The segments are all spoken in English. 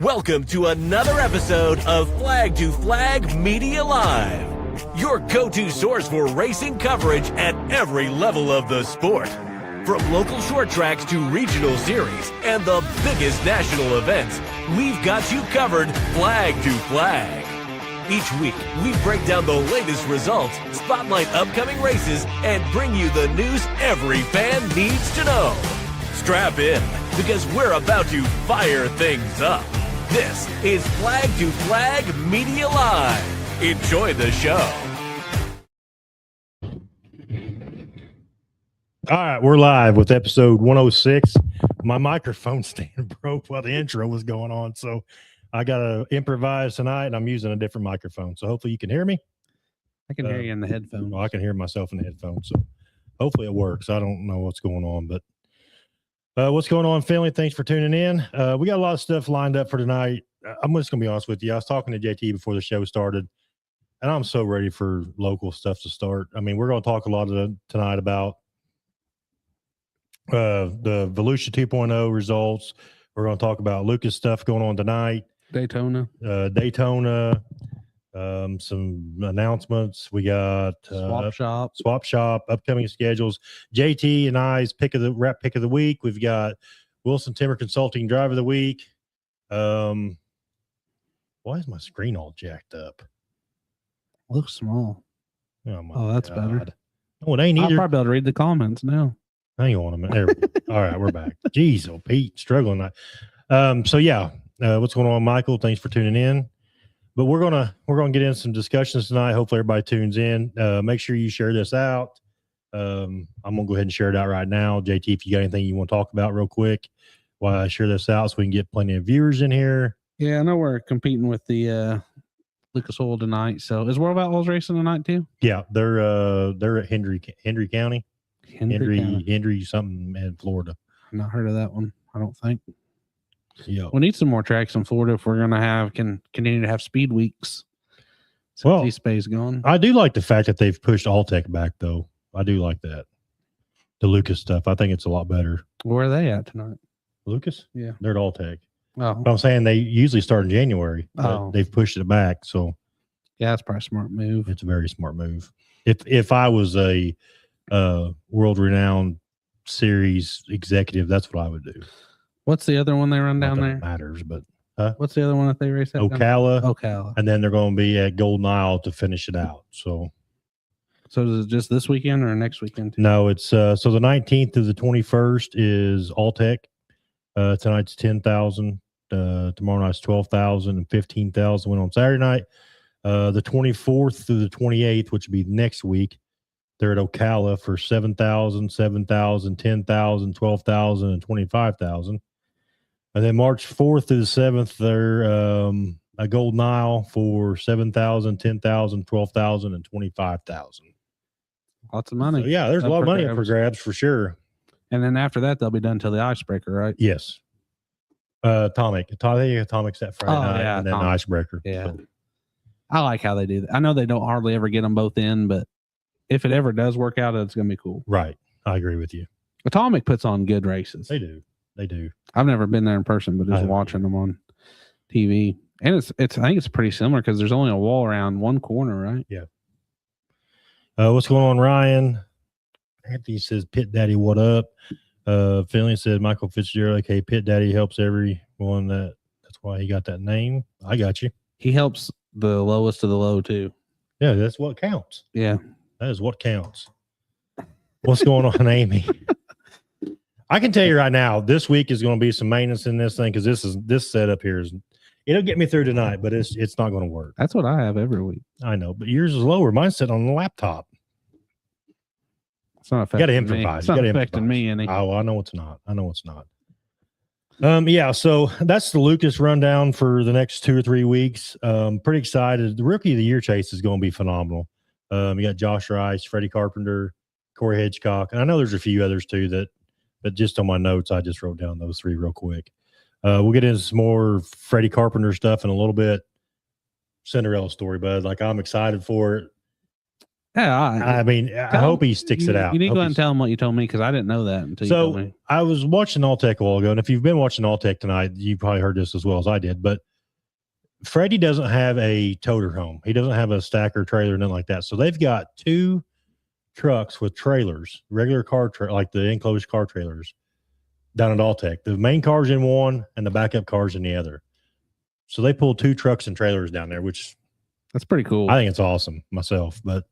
Welcome to another episode of Flag to Flag Media Live, your go-to source for racing coverage at every level of the sport. From local short tracks to regional series and the biggest national events, we've got you covered flag to flag. Each week, we break down the latest results, spotlight upcoming races, and bring you the news every fan needs to know. Strap in, because we're about to fire things up. This is Flag to Flag Media Live. Enjoy the show. All right, we're live with episode 106. My microphone stand broke while the intro was going on, so I got to improvise tonight, and I'm using a different microphone. So hopefully you can hear me. I can hear you in the headphones. Well, I can hear myself in the headphones, so hopefully it works. I don't know what's going on, but what's going on, family? Thanks for tuning in. We got a lot of stuff lined up for tonight. I'm just going to be honest with you. I was talking to JT before the show started, and I'm so ready for local stuff to start. I mean, we're going to talk a lot tonight about the Volusia 2.0 results. We're going to talk about Lucas stuff going on tonight. Daytona, some announcements. We got swap shop, upcoming schedules. JT and I's pick of the week. We've got Wilson Timber Consulting driver of the week. Why is my screen all jacked up? looks small. Oh, that's better. Oh, it ain't either. I'll probably be able to read the comments now. Hang on a minute. There we go. All right, we're back. Jeez, oh Pete, struggling. So yeah, what's going on, Michael? Thanks for tuning in. But we're gonna get in some discussions tonight. Hopefully everybody tunes in. Make sure you share this out. I'm gonna go ahead and share it out right now. JT, if you got anything you want to talk about real quick while I share this out so we can get plenty of viewers in here. Yeah, I know we're competing with the Lucas Oil tonight. So is World Outlaws racing tonight too? Yeah, they're at Hendry County. Hendry something in Florida. I've not heard of that one, I don't think. Yeah. We need some more tracks in Florida if we're gonna continue to have speed weeks. Well, East Bay's gone. I do like the fact that they've pushed Alltech back though. I do like that. The Lucas stuff. I think it's a lot better. Where are they at tonight? Lucas? Yeah. They're at Alltech. Oh. But I'm saying they usually start in January. Oh. They've pushed it back. So Yeah, that's probably a smart move. it's a very smart move. If I was a world renowned series executive, that's what I would do. What's the other one they run down there? It matters, but What's the other one that they race at? Ocala. And then they're going to be at Golden Isle to finish it out. So is it just this weekend or next weekend too? No, it's so the 19th to the 21st is Alltech. Tonight's 10,000. Tomorrow night's 12,000 and 15,000 went on Saturday night. The 24th through the 28th, which would be next week, they're at Ocala for 7,000, 7,000, 10,000, 12,000, and 25,000. And then March 4th through the 7th, they're at Golden Isle for 7,000, 10,000, 12,000, and 25,000. Lots of money. So, yeah, there's a lot of money up for grabs for sure. And then after that, they'll be done till the icebreaker, right? Yes. Atomic. I think Atomic's that Friday night, and then the icebreaker. Yeah. So. I like how they do that. I know they don't hardly ever get them both in, but if it ever does work out, it's going to be cool. Right. I agree with you. Atomic puts on good races. They do. I've never been there in person, but just watching them on TV. And I think it's pretty similar because there's only a wall around one corner, right? Yeah. What's going on, Ryan? Anthony says, Pit Daddy, what up? Finley said, Michael Fitzgerald, okay, Pit Daddy helps everyone. That's why he got that name. I got you. He helps the lowest of the low, too. Yeah, that's what counts. Yeah. That is what counts. What's going on, Amy? I can tell you right now, this week is going to be some maintenance in this thing because this setup here it'll get me through tonight, but it's not going to work. That's what I have every week. I know, but yours is lower. Mine's sitting on the laptop. It's not affecting you got to improvise. It's not affecting me any. Oh, I know it's not. Yeah, so that's the Lucas rundown for the next 2 or 3 weeks. Pretty excited. The Rookie of the Year chase is going to be phenomenal. You got Josh Rice, Freddie Carpenter, Corey Hedgecock, and I know there's a few others too but just on my notes, I just wrote down those 3 real quick. We'll get into some more Freddie Carpenter stuff in a little bit. Cinderella story, bud. Like, I'm excited for it. Yeah, I mean, I hope he sticks it out. You need to Hope go ahead and tell him what you told me because I didn't know that until you told me. I was watching Alltech a while ago, and if you've been watching Alltech tonight, you probably heard this as well as I did. But Freddie doesn't have a toter home. He doesn't have a stacker trailer, nothing like that. So they've got 2 trucks with trailers, regular car like the enclosed car trailers down at Alltech. The main car's in one, and the backup car's in the other. So they pulled 2 trucks and trailers down there, which that's pretty cool. I think it's awesome myself, but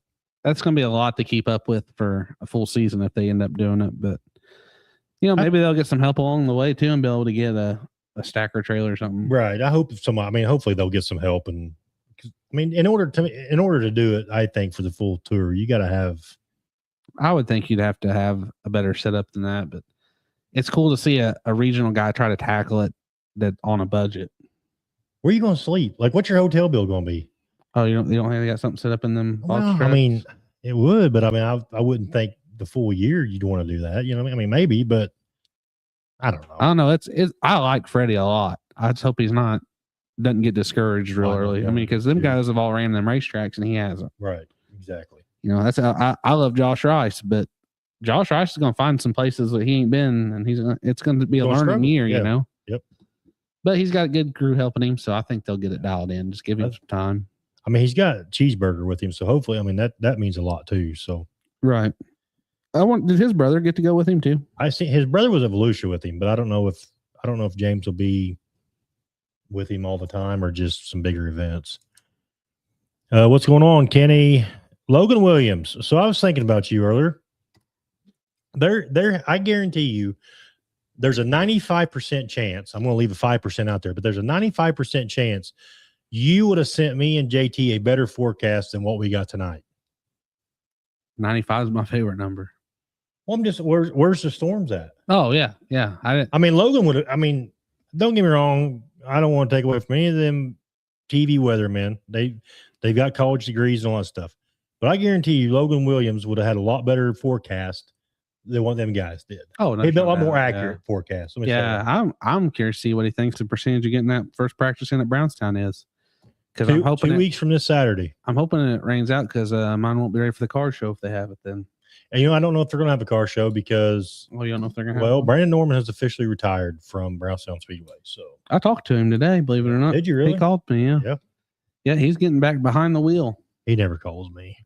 that's going to be a lot to keep up with for a full season if they end up doing it. But maybe they'll get some help along the way too, and be able to get a stacker trailer or something. Right. I hope hopefully they'll get some help. And in order to do it, I think for the full tour, you got to have. I would think you'd have to have a better setup than that, but it's cool to see a regional guy try to tackle it that on a budget. Where are you going to sleep? Like, what's your hotel bill going to be? Oh, you don't think they got something set up in them? Well, I mean, it would, but I mean, I wouldn't think the full year you'd want to do that. You know what I mean? Maybe, but I don't know. I don't know. I like Freddie a lot. I just hope doesn't get discouraged real early. I mean, because them guys have all ran them racetracks and he hasn't. Right. Exactly. That's I love Josh Rice, but Josh Rice is going to find some places that he ain't been, and it's going to be a learning year, Yep. But he's got a good crew helping him, so I think they'll get it dialed in. Just give him some time. I mean, he's got Cheeseburger with him, so hopefully, I mean that means a lot too. So right. Did his brother get to go with him too? I see his brother was at Volusia with him, but I don't know if James will be with him all the time or just some bigger events. What's going on, Kenny? Logan Williams. So I was thinking about you earlier. I guarantee you there's a 95% chance. I'm going to leave a 5% out there, but there's a 95% chance you would have sent me and JT a better forecast than what we got tonight. 95 is my favorite number. Well, I'm just where's the storms at? Oh yeah. I mean, Logan would. I mean, don't get me wrong. I don't want to take away from any of them TV weathermen. They've got college degrees and all that stuff. But I guarantee you, Logan Williams would have had a lot better forecast than what them guys did. Oh, no, he built a lot more accurate forecast. I'm curious to see what he thinks the percentage of getting that first practice in at Brownstown is. Because I'm hoping 2 weeks from this Saturday. I'm hoping it rains out because mine won't be ready for the car show if they have it then. And I don't know if they're going to have a car show because. Well, you don't know if they're going to have. Well, Brandon Norman has officially retired from Brownstown Speedway. So I talked to him today. Believe it or not. Did you really? He called me. Yeah. Yeah. He's getting back behind the wheel. He never calls me.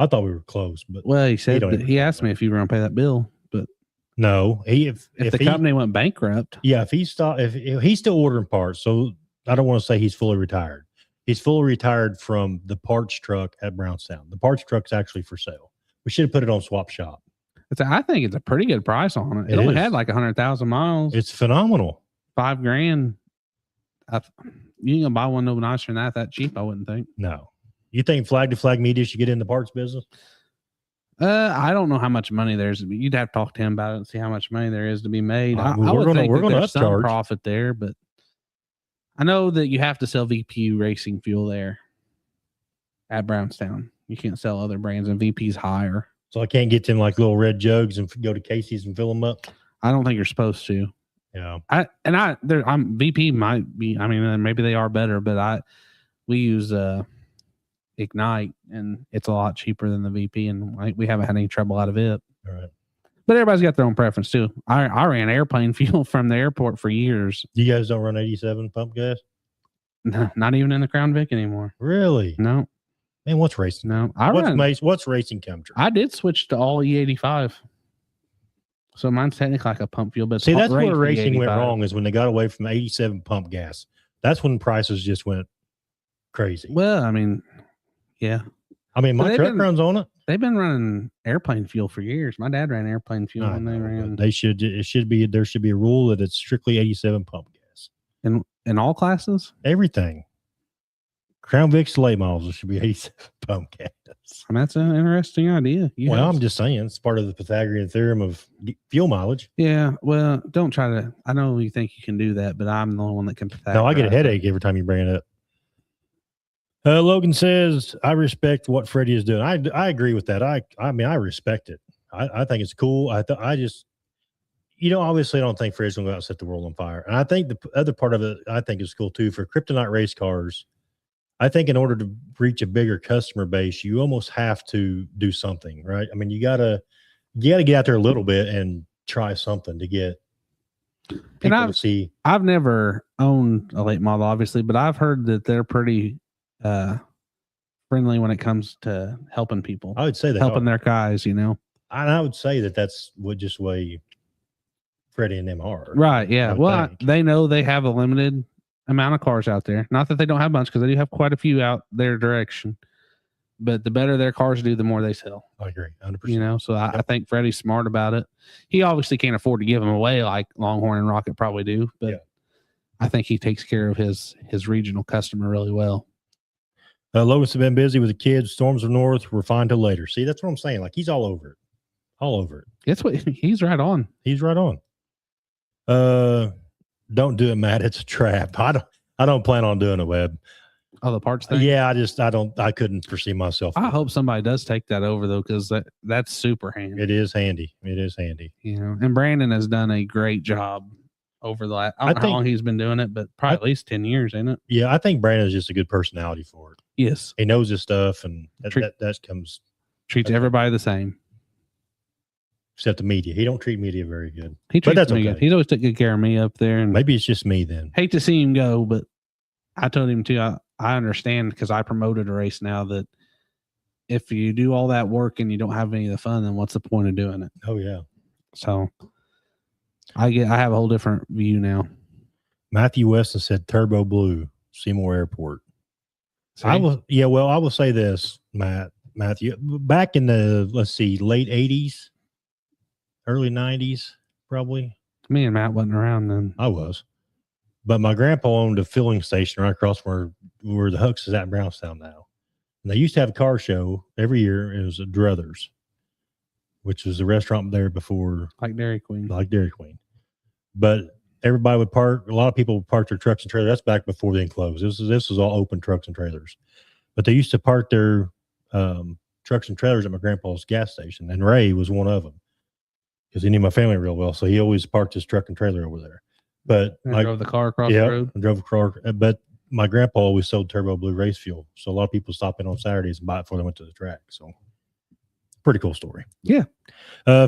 I thought we were close, but he said he asked me if you were going to pay that bill, but no. If the company went bankrupt. Yeah. If he's still ordering parts, so I don't want to say he's fully retired. He's fully retired from the parts truck at Brownstown. The parts truck's actually for sale. We should have put it on Swap Shop. I think it's a pretty good price on it. It only had like 100,000 miles. It's phenomenal. $5,000. You ain't gonna buy one no nicer than that cheap, I wouldn't think. No. You think Flag to Flag Media should get in the parts business? I don't know how much money there's. You'd have to talk to him about it and see how much money there is to be made. We're going to some profit there, but I know that you have to sell VP racing fuel there at Brownstown. You can't sell other brands, and VP's higher. So I can't get them like little red jugs and go to Casey's and fill them up. I don't think you're supposed to. Yeah. I'm VP might be. I mean, maybe they are better, but we use Ignite, and it's a lot cheaper than the VP, and we haven't had any trouble out of it. All right. But everybody's got their own preference too. I ran airplane fuel from the airport for years. You guys don't run 87 pump gas? No, not even in the Crown Vic anymore. Really? No. Man, what's racing? No, what's racing country? I did switch to all E85. So mine's technically like a pump fuel, but see, that's where racing went wrong is when they got away from 87 pump gas. That's when prices just went crazy. Well, I mean, yeah. I mean, my truck runs on it. They've been running airplane fuel for years. My dad ran airplane fuel when they ran. There should be a rule that it's strictly 87 pump gas. In all classes? Everything. Crown Vic's late models, it should be 87 pump gas. I mean, that's an interesting idea. I'm just saying it's part of the Pythagorean theorem of fuel mileage. Yeah. Well, don't try to. I know you think you can do that, but I'm the only one that can. No, I get a headache every time you bring it up. Logan says, I respect what Freddie is doing. I agree with that. I mean, I respect it. I think it's cool. I just, obviously I don't think Freddie's going to go out and set the world on fire. And I think the other part of it, I think is cool too for Kryptonite race cars. I think in order to reach a bigger customer base, you almost have to do something, right? I mean, you gotta get out there a little bit and try something to get people to see. I've never owned a late model, obviously, but I've heard that they're pretty friendly when it comes to helping people. I would say they helping are. their guys, you know. And I would say that's just way Freddie and them are. Right. Yeah. Well, they know they have a limited amount of cars out there. Not that they don't have much, because they do have quite a few out their direction. But the better their cars do, the more they sell. I agree, 100%. You know, so I think Freddie's smart about it. He obviously can't afford to give them away like Longhorn and Rocket probably do, but I think he takes care of his regional customer really well. Logan's been busy with the kids. Storms of North. We're fine till later. See, that's what I'm saying. Like, he's all over it. All over it. That's what he's right on. He's right on. Don't do it, Matt. It's a trap. I don't plan on doing a web. Oh, the parts thing? Yeah, I couldn't foresee myself. I hope somebody does take that over though, because that's super handy. It is handy. It is handy. You know, and Brandon has done a great job over the last, I don't know how long he's been doing it, but probably at least 10 years, ain't it? Yeah, I think Brandon's just a good personality for it. Yes. He knows his stuff, and that comes. Treats everybody the same. Except the media. He don't treat media very good. He treats me good. He's always took good care of me up there. And maybe it's just me then. Hate to see him go, but I told him too, I understand, because I promoted a race now, that if you do all that work and you don't have any of the fun, then what's the point of doing it? Oh yeah. So I have a whole different view now. Matthew Weston said Turbo Blue, Seymour Airport. See? I will say this, Matthew, back in the late 80s, early 90s, probably. Me and Matt wasn't around then. I was. But my grandpa owned a filling station right across where the Hucks is at in Brownstown now. And they used to have a car show every year. It was at Druthers, which was the restaurant there before. Like Dairy Queen. But everybody would park. A lot of people would park their trucks and trailers. That's back before they enclosed. This was all open trucks and trailers. But they used to park their trucks and trailers at my grandpa's gas station. And Ray was one of them, because he knew my family real well. So he always parked his truck and trailer over there. But I drove the car across the road. I drove a car. But my grandpa always sold Turbo Blue race fuel. So a lot of people stop in on Saturdays and buy it before they went to the track. So pretty cool story. Yeah.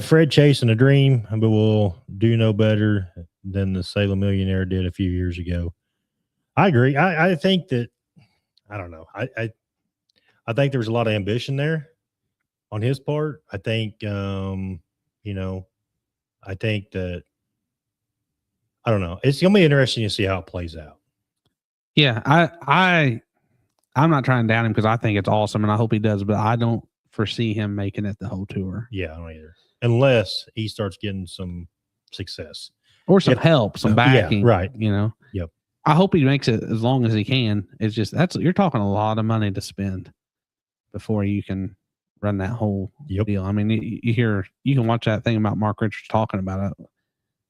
Fred chasing a dream, but will do no better than the Salem Millionaire did a few years ago. I agree. I think that, I don't know. I think there's a lot of ambition there on his part. I think, I think that, I don't know. It's going to be interesting to see how it plays out. Yeah. I'm not trying to down him, because I think it's awesome and I hope he does, but I don't foresee him making it the whole tour. Yeah, I don't either. Unless he starts getting some success. Or some help, some backing. Yeah, right. You know? Yep. I hope he makes it as long as he can. It's just, you're talking a lot of money to spend before you can run that whole deal. I mean, you can watch that thing about Mark Richards talking about it.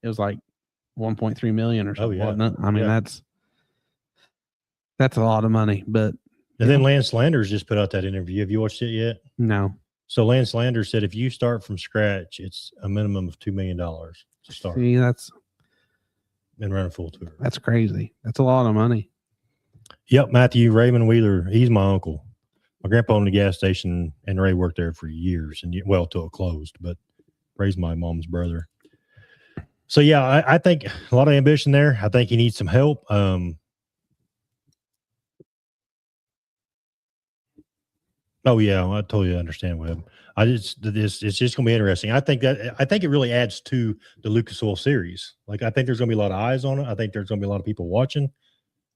It was like 1.3 million or something, wasn't it? I mean, that's a lot of money. But and then Lance Landers just put out that interview. Have you watched it yet? No. So Lance Landers said if you start from scratch, it's a minimum of $2 million to start. See, and run a full tour. That's crazy. That's a lot of money. Yep, Matthew Raymond Wheeler. He's my uncle. My grandpa owned a gas station, and Ray worked there for years, and till it closed. But Ray's my mom's brother. So yeah, I think a lot of ambition there. I think he needs some help. Oh yeah, I totally understand, Webb. It's just going to be interesting. I think it really adds to the Lucas Oil series. Like, I think there's going to be a lot of eyes on it. I think there's going to be a lot of people watching.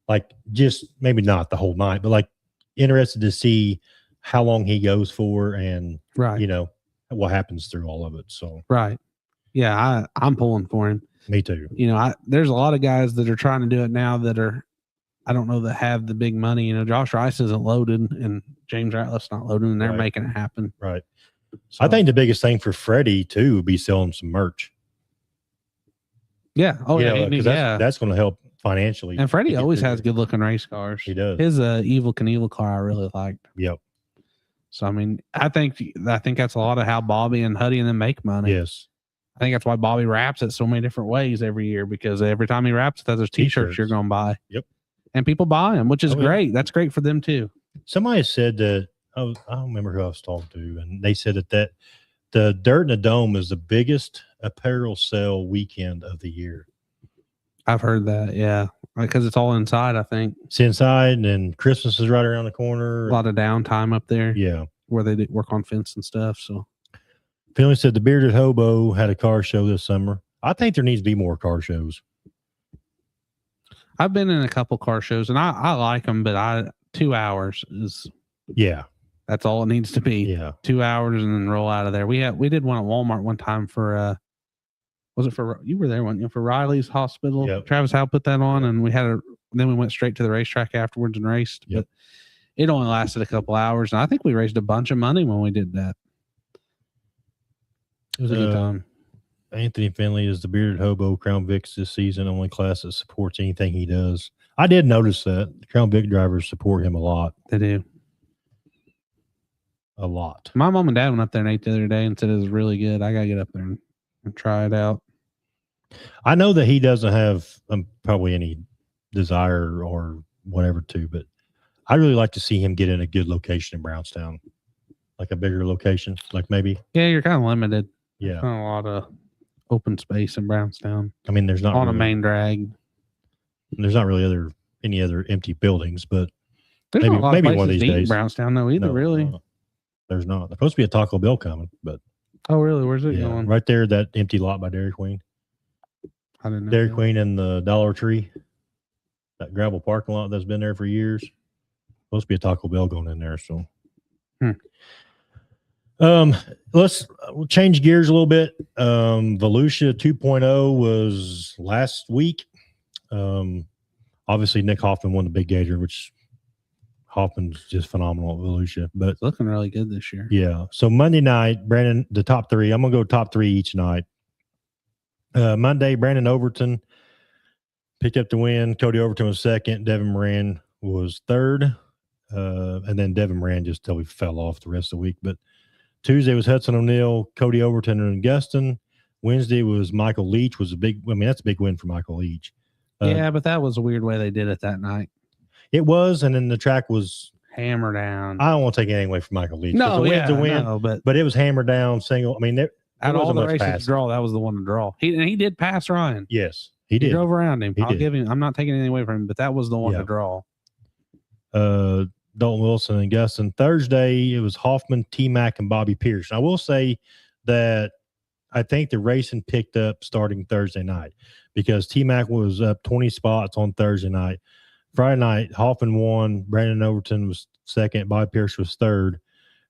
Like, just maybe not the whole night, but like interested to see how long he goes for, and what happens through all of it. So right, yeah, I'm pulling for him. Me too. There's a lot of guys that are trying to do it now that are, I don't know, that have the big money. Josh Rice isn't loaded, and James Ratliff's not loaded, and they're making it happen. Right. So, I think the biggest thing for Freddie too would be selling some merch. Yeah. Oh yeah. That's going to help financially. And Freddie always has good looking race cars. He does. His Evil Knievel car I really liked. Yep. So I mean, I think that's a lot of how Bobby and Huddy and them make money. Yes. I think that's why Bobby wraps it so many different ways every year, because every time he wraps it, there's t-shirts you're going to buy. Yep. and people buy them, which is yeah. great. That's great for them too. Somebody said that, I don't remember who I was talking to, and they said that the Dirt in the Dome is the biggest apparel sale weekend of the year. I've heard that, yeah, because it's all inside. I think it's inside, and Christmas is right around the corner. A lot of downtime up there, yeah, where they work on fence and stuff. So, Finley said the Bearded Hobo had a car show this summer. I think there needs to be more car shows. I've been in a couple car shows, and I like them, but 2 hours is that's all it needs to be. Yeah, 2 hours and then roll out of there. We did one at Walmart one time for was it for you were there one for Riley's Hospital? Yep. Travis Howe put that on, and then we went straight to the racetrack afterwards and raced. Yep. But it only lasted a couple hours, and I think we raised a bunch of money when we did that. It was a good time. Anthony Finley is the Bearded Hobo Crown Vics this season, only class that supports anything he does. I did notice that the Crown Vic drivers support him a lot. They do. A lot. My mom and dad went up there and ate the other day and said it was really good. I got to get up there and try it out. I know that he doesn't have probably any desire or whatever to, but I really like to see him get in a good location in Brownstown, like a bigger location, like maybe. Yeah, you're kind of limited. Yeah. There's not a lot of open space in Brownstown. I mean, there's not on really, a main drag. There's not really any other empty buildings, but there's maybe, not a lot maybe of one of these to eat in days. Brownstown, though, either, really. There's not. There's supposed to be a Taco Bell coming, but. Oh, really? Where's it going? Right there, that empty lot by Dairy Queen. I didn't know. Dairy Queen and the Dollar Tree, that gravel parking lot that's been there for years. Supposed to be a Taco Bell going in there. So, let's change gears a little bit. Volusia 2.0 was last week. Obviously, Nick Hoffman won the Big Gator, which Hoffman's just phenomenal at Volusia. But it's looking really good this year. Yeah. So Monday night, Brandon, the top three. I'm gonna go top three each night. Monday, Brandon Overton picked up the win. Cody Overton was second. Devin Moran was third. And then Devin Moran just totally fell off the rest of the week. But Tuesday was Hudson O'Neill, Cody Overton, and Augustin. Wednesday was Michael Leach. That's a big win for Michael Leach. Yeah, but that was a weird way they did it that night. It was, and then the track was hammer down. I don't want to take anything away from Michael Leach. No, the win's a win, but it was hammer down single. I mean, out of all the races to draw, that was the one to draw. He did pass Ryan. Yes, he did. He drove around him. I'll give him. I'm not taking anything away from him, but that was the one to draw. Dalton Wilson and Gustin. Thursday, it was Hoffman, T-Mac, and Bobby Pierce. I will say that I think the racing picked up starting Thursday night because T-Mac was up 20 spots on Thursday night. Friday night, Hoffman won. Brandon Overton was second. Bobby Pierce was third.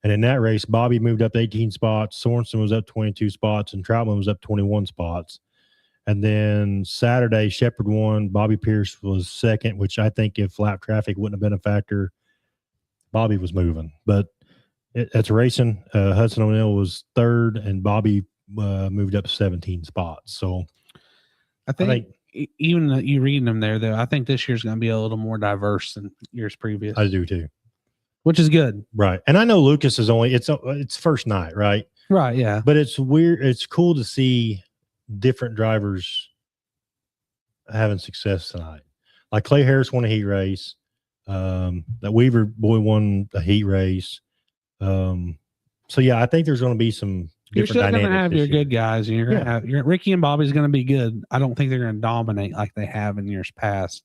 And in that race, Bobby moved up 18 spots. Sorensen was up 22 spots, and Troutman was up 21 spots. And then Saturday, Shepard won. Bobby Pierce was second, which I think if lap traffic wouldn't have been a factor, Bobby was moving. But it's racing. Hudson O'Neill was third, and Bobby moved up 17 spots. So I think even you reading them there, though, I think this year's going to be a little more diverse than years previous. I do too. Which is good. Right. And I know Lucas is it's first night, right? Right, yeah. But it's weird. It's cool to see different drivers having success tonight. Like Clay Harris won a heat race. That Weaver boy won a heat race. So yeah, I think there's going to be some you're different still going to have your year. good guys, and you're going to have Ricky and Bobby's going to be good. I don't think they're going to dominate like they have in years past.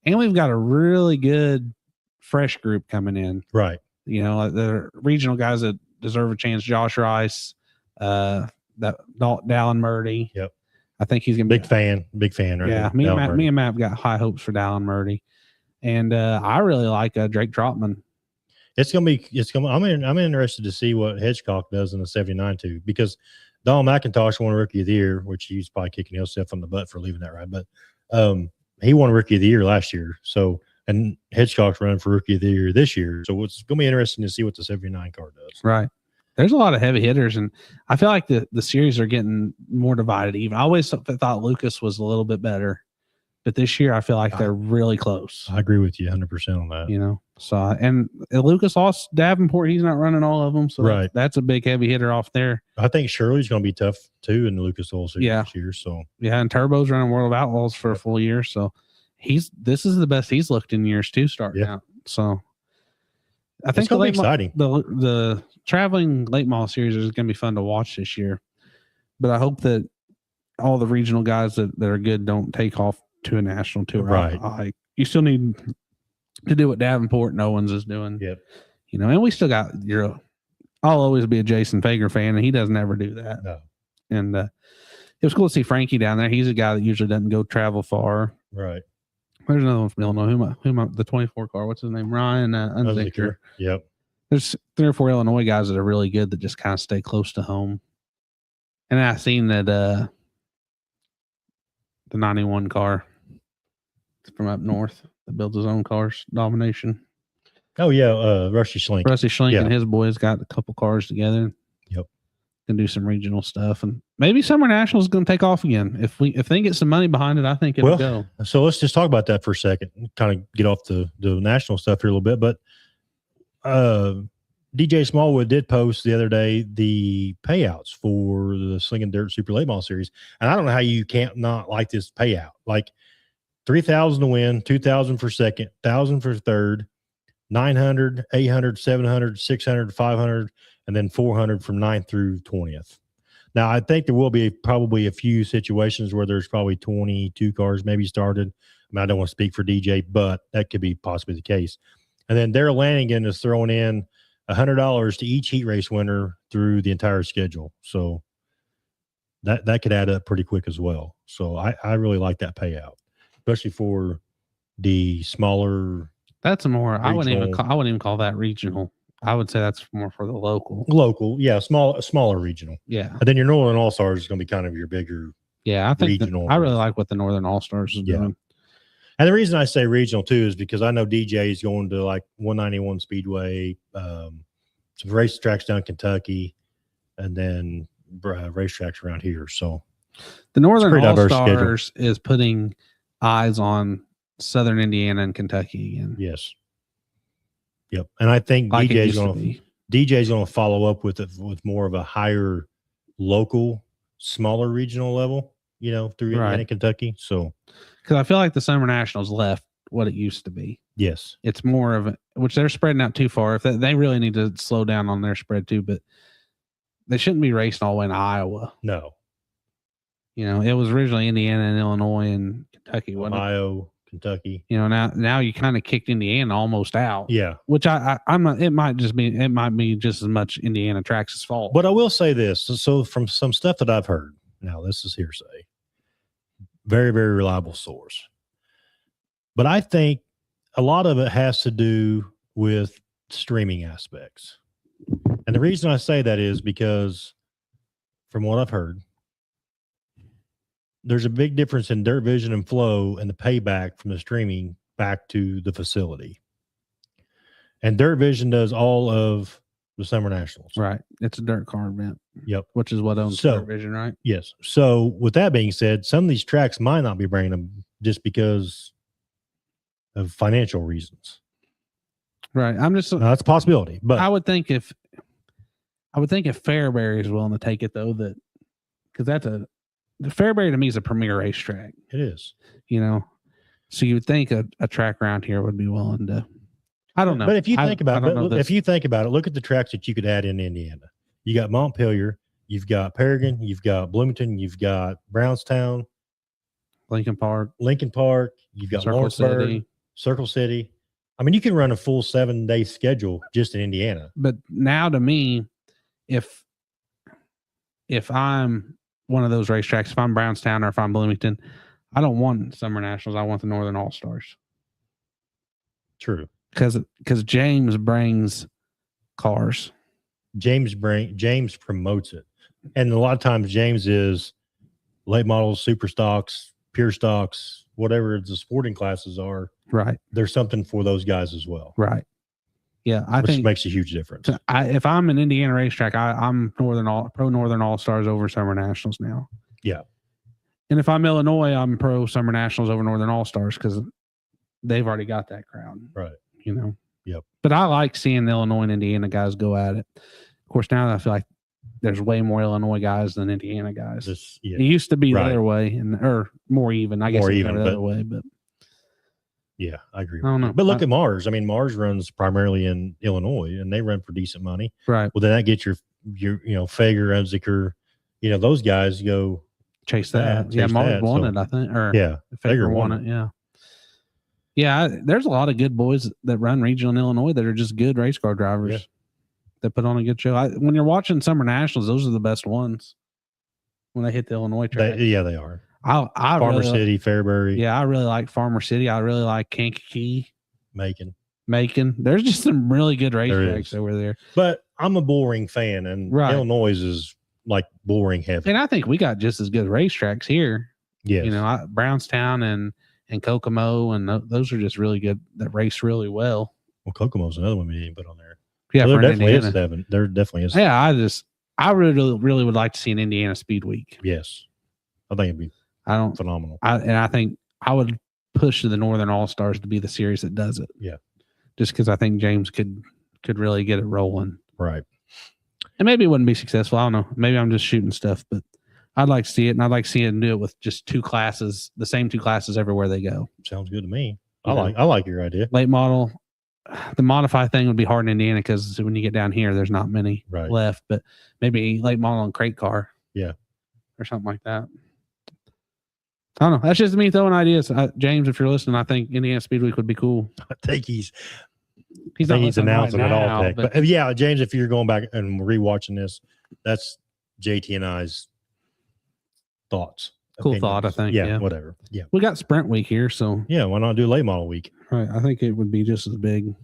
And we've got a really good fresh group coming in. Right. You know, the regional guys that deserve a chance. Josh Rice, that Dallin Murdy. Yep. I think he's going to be big fan. Right. Yeah. Me and Matt have got high hopes for Dallin Murdy. And I really like Drake Trotman. I'm interested to see what Hedgecock does in the 79 too, because Don McIntosh won Rookie of the Year, which he's probably kicking himself on the butt for leaving that right. But he won Rookie of the Year last year. So, and Hedgecock's running for Rookie of the Year this year. So it's going to be interesting to see what the 79 car does. Right. There's a lot of heavy hitters, and I feel like the series are getting more divided even. I always thought Lucas was a little bit better, but this year I feel like they're really close. I agree with you 100% on that. You know, so and Lucas lost Davenport. He's not running all of them, so that's a big heavy hitter off there. I think Shirley's going to be tough too in the Lucas Oil Series this year. So yeah, and Turbo's running World of Outlaws for a full year, so this is the best he's looked in years too, starting out. So I think it's going to be exciting. The traveling late model series is going to be fun to watch this year. But I hope that all the regional guys that are good don't take off to a national tour. Right. You still need to do what Davenport and Owens is doing. Yep. And we still got I'll always be a Jason Fager fan, and he doesn't ever do that. No. And it was cool to see Frankie down there. He's a guy that usually doesn't go travel far. Right. There's another one from Illinois. Who the 24 car? What's his name? Ryan Unzicker. Yep. There's 3 or 4 Illinois guys that are really good that just kind of stay close to home. And I seen that the 91 car from up north that builds his own cars, Domination. Oh yeah, Rusty Schlink. Rusty Schlink and his boys got a couple cars together. Yep. Can do some regional stuff, and maybe Summer National is going to take off again. If they get some money behind it, I think it'll go. So let's just talk about that for a second. Kind of get off the national stuff here a little bit, but DJ Smallwood did post the other day the payouts for the Slinging Dirt Super Late Model Series, and I don't know how you can't not like this payout. Like 3,000 to win, 2,000 for second, 1,000 for third, 900, 800, 700, 600, 500, and then 400 from 9th through 20th. Now, I think there will be probably a few situations where there's probably 22 cars maybe started. I mean, I don't want to speak for DJ, but that could be possibly the case. And then Darrell Lanigan is throwing in $100 to each heat race winner through the entire schedule. So that could add up pretty quick as well. So I really like that payout, especially for the smaller. That's more. Regional. I wouldn't even call that regional. I would say that's more for the local. Local, yeah, smaller regional. Yeah. And then your Northern All Stars is going to be kind of your bigger. Yeah, I think regional. I really like what the Northern All Stars is doing. And the reason I say regional too is because I know DJ is going to like 191 Speedway, some racetracks down in Kentucky, and then racetracks around here. So the Northern All Stars is putting eyes on Southern Indiana and Kentucky again. Yes. Yep. And I think like DJ's going to follow up with more of a higher local, smaller regional level, through Indiana and Kentucky. So because I feel like the Summer Nationals left what it used to be. Yes. It's more of which they're spreading out too far. If they really need to slow down on their spread too, but they shouldn't be racing all the way in Iowa. No. It was originally Indiana and Illinois and Kentucky, wasn't Ohio, Kentucky. Now you kind of kicked Indiana almost out. Yeah. Which I'm not, it might be just as much Indiana Trax's fault. But I will say this. So from some stuff that I've heard, now this is hearsay, very, very reliable source. But I think a lot of it has to do with streaming aspects. And the reason I say that is because from what I've heard, there's a big difference in Dirt Vision and Flow and the payback from the streaming back to the facility. And Dirt Vision does all of the Summer Nationals. Right. It's a dirt car event. Yep. Which is what owns Dirt Vision, right? Yes. So with that being said, some of these tracks might not be bringing them just because of financial reasons. Right. That's a possibility. But I would think if Fairbury is willing to take it though, because the Fairbury to me is a premier racetrack. It is. So you would think a track around here would be willing to. I don't know. But if you think about it, look at the tracks that you could add in Indiana. You got Montpelier, you've got Paragon, you've got Bloomington, you've got Brownstown, Lincoln Park, you've got Lawrenceburg, Circle City. I mean, you can run a full 7-day schedule just in Indiana. But now to me, if I'm one of those racetracks, if I'm Brownstown or if I'm Bloomington, I don't want Summer Nationals. I want the Northern All Stars. True. Because James brings cars. James promotes it. And a lot of times James is late models, super stocks, pure stocks, whatever the sporting classes are. Right. There's something for those guys as well. Right. Yeah. I think makes a huge difference. If I'm an Indiana racetrack, I'm pro Northern All Stars over Summer Nationals now. Yeah. And if I'm Illinois, I'm pro Summer Nationals over Northern All Stars because they've already got that crowd. Right. Yep. But I like seeing the Illinois and Indiana guys go at it. Of course, now I feel like there's way more Illinois guys than Indiana guys. It used to be the other way, or more even. I guess the other way, but Yeah, I agree. I don't know. But look at Mars. I mean, Mars runs primarily in Illinois, and they run for decent money. Right. Well, then that gets your Fager, Unzicker, those guys go chase that. Yeah, Mars won it, I think. Or yeah, Fager won it. Yeah. Yeah, there's a lot of good boys that run regional in Illinois that are just good race car drivers that put on a good show. When you're watching Summer Nationals, those are the best ones when they hit the Illinois track. They are. I Farmer really, City, Fairbury. Yeah, I really like Farmer City. I really like Kankakee. Macon. There's just some really good racetracks over there. But I'm a bullring fan, and Illinois is like bullring heavy. And I think we got just as good racetracks here. Yes. Brownstown and Kokomo, and those are just really good that race really well. Well, Kokomo's another one we didn't put on there. Yeah, there definitely is seven. There definitely is. Yeah, I really would like to see an Indiana Speed Week. Yes, I think it'd be phenomenal. I think I would push to the Northern All Stars to be the series that does it. Yeah, just because I think James could really get it rolling. Right. And maybe it wouldn't be successful. I don't know. Maybe I'm just shooting stuff, but I'd like to see it, and I'd like to see it do it with just two classes, the same two classes everywhere they go. Sounds good to me. I like your idea. Late model. The modify thing would be hard in Indiana because when you get down here, there's not many left. But maybe late model and crate car, or something like that. I don't know. That's just me throwing ideas. James, if you're listening, I think Indiana Speed Week would be cool. I think he's right announcing it all. now, but yeah, James, if you're going back and rewatching this, that's JT and I's thoughts. Cool thought, I think. Yeah, whatever. Yeah. We got Sprint Week here, so. Yeah, why not do late model week? Right. I think it would be just as big.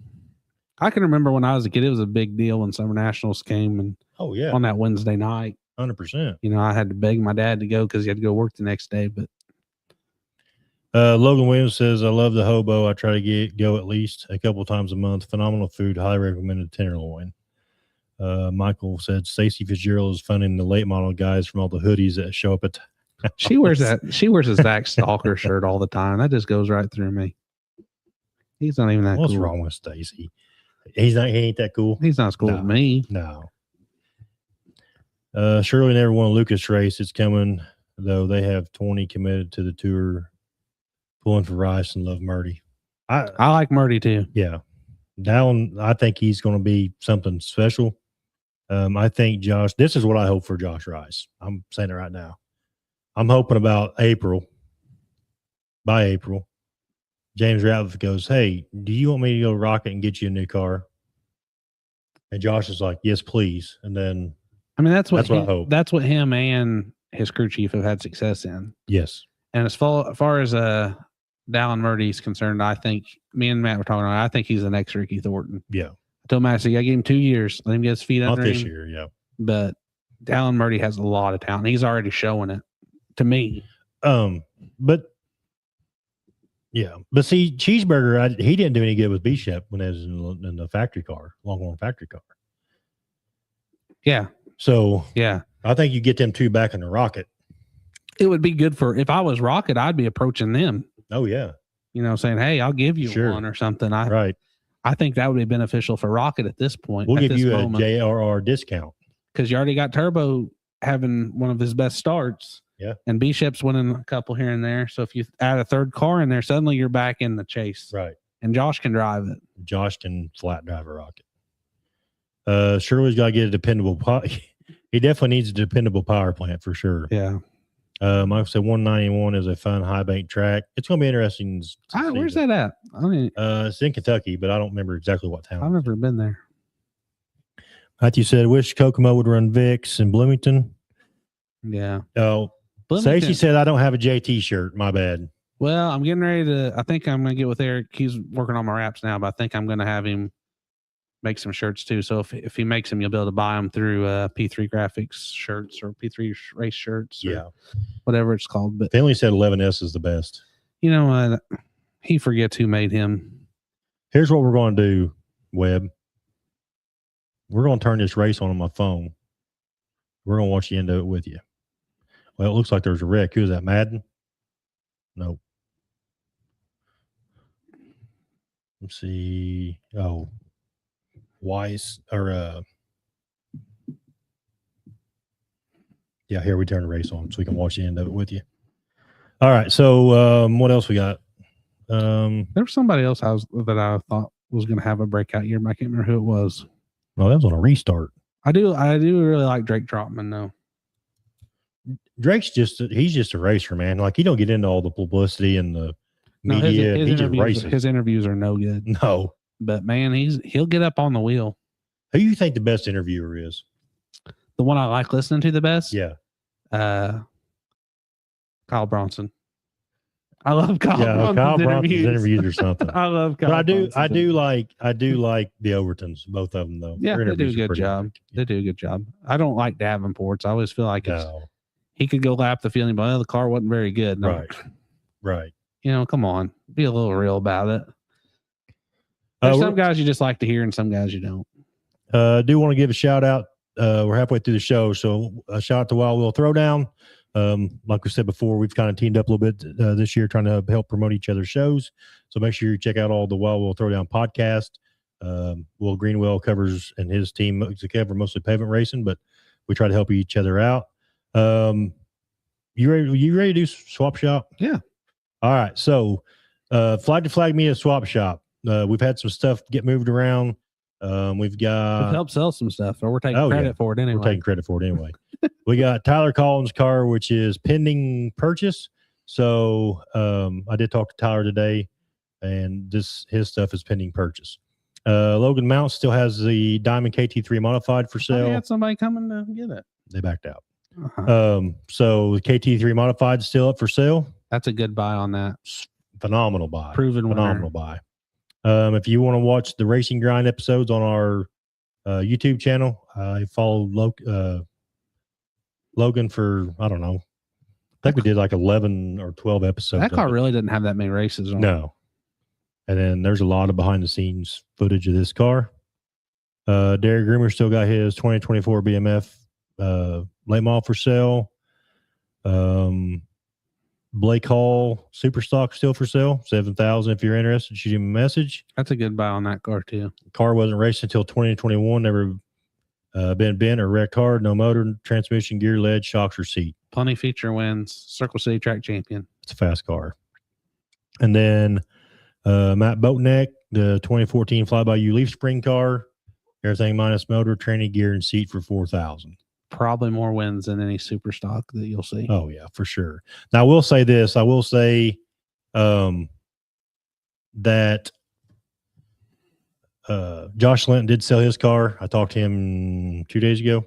I can remember when I was a kid, it was a big deal when Summer Nationals came and on that Wednesday night. 100%. I had to beg my dad to go because he had to go work the next day. But Logan Williams says, I love the hobo. I try to go at least a couple times a month. Phenomenal food. Highly recommended tenderloin. Michael said Stacy Fitzgerald is funding the late model guys from all the hoodies that show up at She wears a Zach Stalker shirt all the time. That just goes right through me. He's not even that What's cool. wrong with Stacy? He ain't that cool. He's not as cool as me. No. Shirley never won a Lucas race. It's coming, though. They have 20 committed to the tour. Pulling for Rice and love Murdy. I like Murdy too. Yeah. Dallin, I think he's going to be something special. I think Josh, this is what I hope for Josh Rice. I'm saying it right now. I'm hoping about by April, James Ratliff goes, hey, do you want me to go rocket and get you a new car? And Josh is like, yes, please. And then that's what I hope. That's what him and his crew chief have had success in. Yes. And as far as Dallin Murdy is concerned, I think me and Matt were talking about, I think he's the next Ricky Thornton. Yeah. I told Matt, I said, I gave him 2 years. Let him get his feet under him. Not this year, yeah. But Dallin Murdy has a lot of talent. He's already showing it to me. But see, Cheeseburger, he didn't do any good with B-Shep when he was in the factory car, Longhorn factory car. Yeah. So yeah, I think you get them two back in the rocket. It would be good if I was Rocket, I'd be approaching them. Oh yeah. Saying, hey, I'll give you one or something. I think that would be beneficial for Rocket at this point. We'll give you a JRR discount. Because you already got Turbo having one of his best starts. Yeah. And B-Shep's winning a couple here and there. So if you add a third car in there, suddenly you're back in the chase. Right. And Josh can drive it. Josh can flat drive a Rocket. Shirley's got to get a dependable he definitely needs a dependable power plant for sure. Yeah. Michael said 191 is a fun high bank track. It's going to be interesting. Where's that at? It's in Kentucky, but I don't remember exactly what town. I've never been there. Matthew said, wish Kokomo would run Vicks in Bloomington. Yeah. Oh, Stacey said, I don't have a JT shirt. My bad. Well, I'm getting ready to, I think I'm going to get with Eric. He's working on my wraps now, but I think I'm going to have him make some shirts too. So if he makes them, you'll be able to buy them through P3 Graphics shirts or P3 race shirts. Or whatever it's called. But they only said 11S is the best. You know what? He forgets who made him. Here's what we're going to do, Webb. We're going to turn this race on my phone. We're going to watch the end of it with you. Well, it looks like there's a wreck. Who is that, Madden? Nope. Let's see. Oh, Weiss or here we turn the race on so we can watch the end of it with you. All right. So what else we got? There was somebody else that I thought was going to have a breakout year, but I can't remember who it was. No, that was on a restart. I do really like Drake Trotman though. Drake's he's just a racer, man. Like, he don't get into all the publicity and the media. His he just races. His interviews are no good. No. But man, he'll get up on the wheel. Who do you think the best interviewer is? The one I like listening to the best? Yeah. Kyle Bronson. I love Kyle Bronson's interviews or something. I love Kyle. But I do like the Overtons, both of them though. Yeah, they do a good job. Epic. They do a good job. I don't like Davenport's. I always feel like he could go lap the field, but the car wasn't very good. No. Right. You know, come on, be a little real about it. There's some guys you just like to hear, and some guys you don't. I do want to give a shout out. We're halfway through the show, so a shout out to Wild Wheel Throwdown. Like we said before, we've kind of teamed up a little bit this year, trying to help promote each other's shows. So make sure you check out all the Wild Wheel Throwdown podcast. Will Greenwell covers and his team cover mostly pavement racing, but we try to help each other out. You ready to do swap shop? Yeah. All right. So Flag to Flag Media Swap Shop. We've had some stuff get moved around. We've helped sell some stuff, or we're taking credit for it anyway. We're taking credit for it anyway. We got Tyler Collins' car, which is pending purchase. So I did talk to Tyler today, and his stuff is pending purchase. Logan Mounts still has the Diamond KT3 modified for sale. I had somebody coming to get it. They backed out. So the KT3 modified is still up for sale. That's a good buy on that. Phenomenal buy. Phenomenal buy. If you want to watch the Racing Grind episodes on our YouTube channel, I followed Logan for, I don't know, I think we did like 11 or 12 episodes. That car really didn't have that many races on. No. And then there's a lot of behind the scenes footage of this car. Derek Groomer still got his 2024 BMF late model for sale. Blake Hall Super Stock still for sale, $7,000 if you're interested. Shoot him a message. That's a good buy on that car too. The car wasn't raced until 2021. Never been bent or wrecked hard. No motor, transmission, gear, lead, shocks, or seat. Plenty feature wins. Circle City track champion. It's a fast car. And then Matt Boatneck, the 2014 Fly-By-You Leaf Spring car. Everything minus motor, training gear, and seat for $4,000. Probably more wins than any super stock that you'll see. Oh yeah, for sure. Now I will say this. I will say that Josh Linton did sell his car. I talked to him 2 days ago.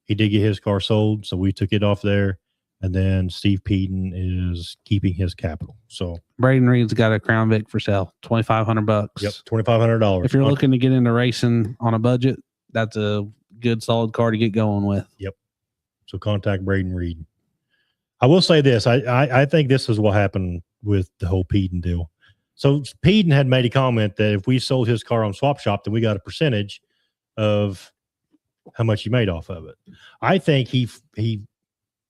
He did get his car sold, so we took it off there. And then Steve Peden is keeping his capital. So Braden Reed's got a Crown Vic for sale, $2,500. Yep, $2,500. If you're looking to get into racing on a budget, that's a good solid car to get going with. Yep. So contact Braden Reed. I will say this. I think this is what happened with the whole Peden deal. So Peden had made a comment that if we sold his car on Swap Shop, then we got a percentage of how much he made off of it. I think he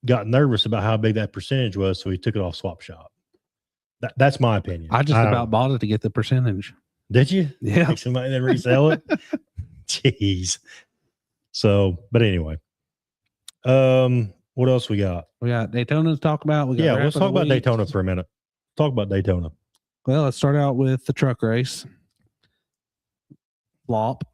got nervous about how big that percentage was, so he took it off Swap Shop. That's my opinion. I just about bought it to get the percentage. Did you? Yeah. Like somebody then resell it? Jeez. So, but anyway. What else we got? We got Daytona to talk about. Let's talk about Daytona for a minute. Talk about Daytona. Well, let's start out with the truck race. Flop,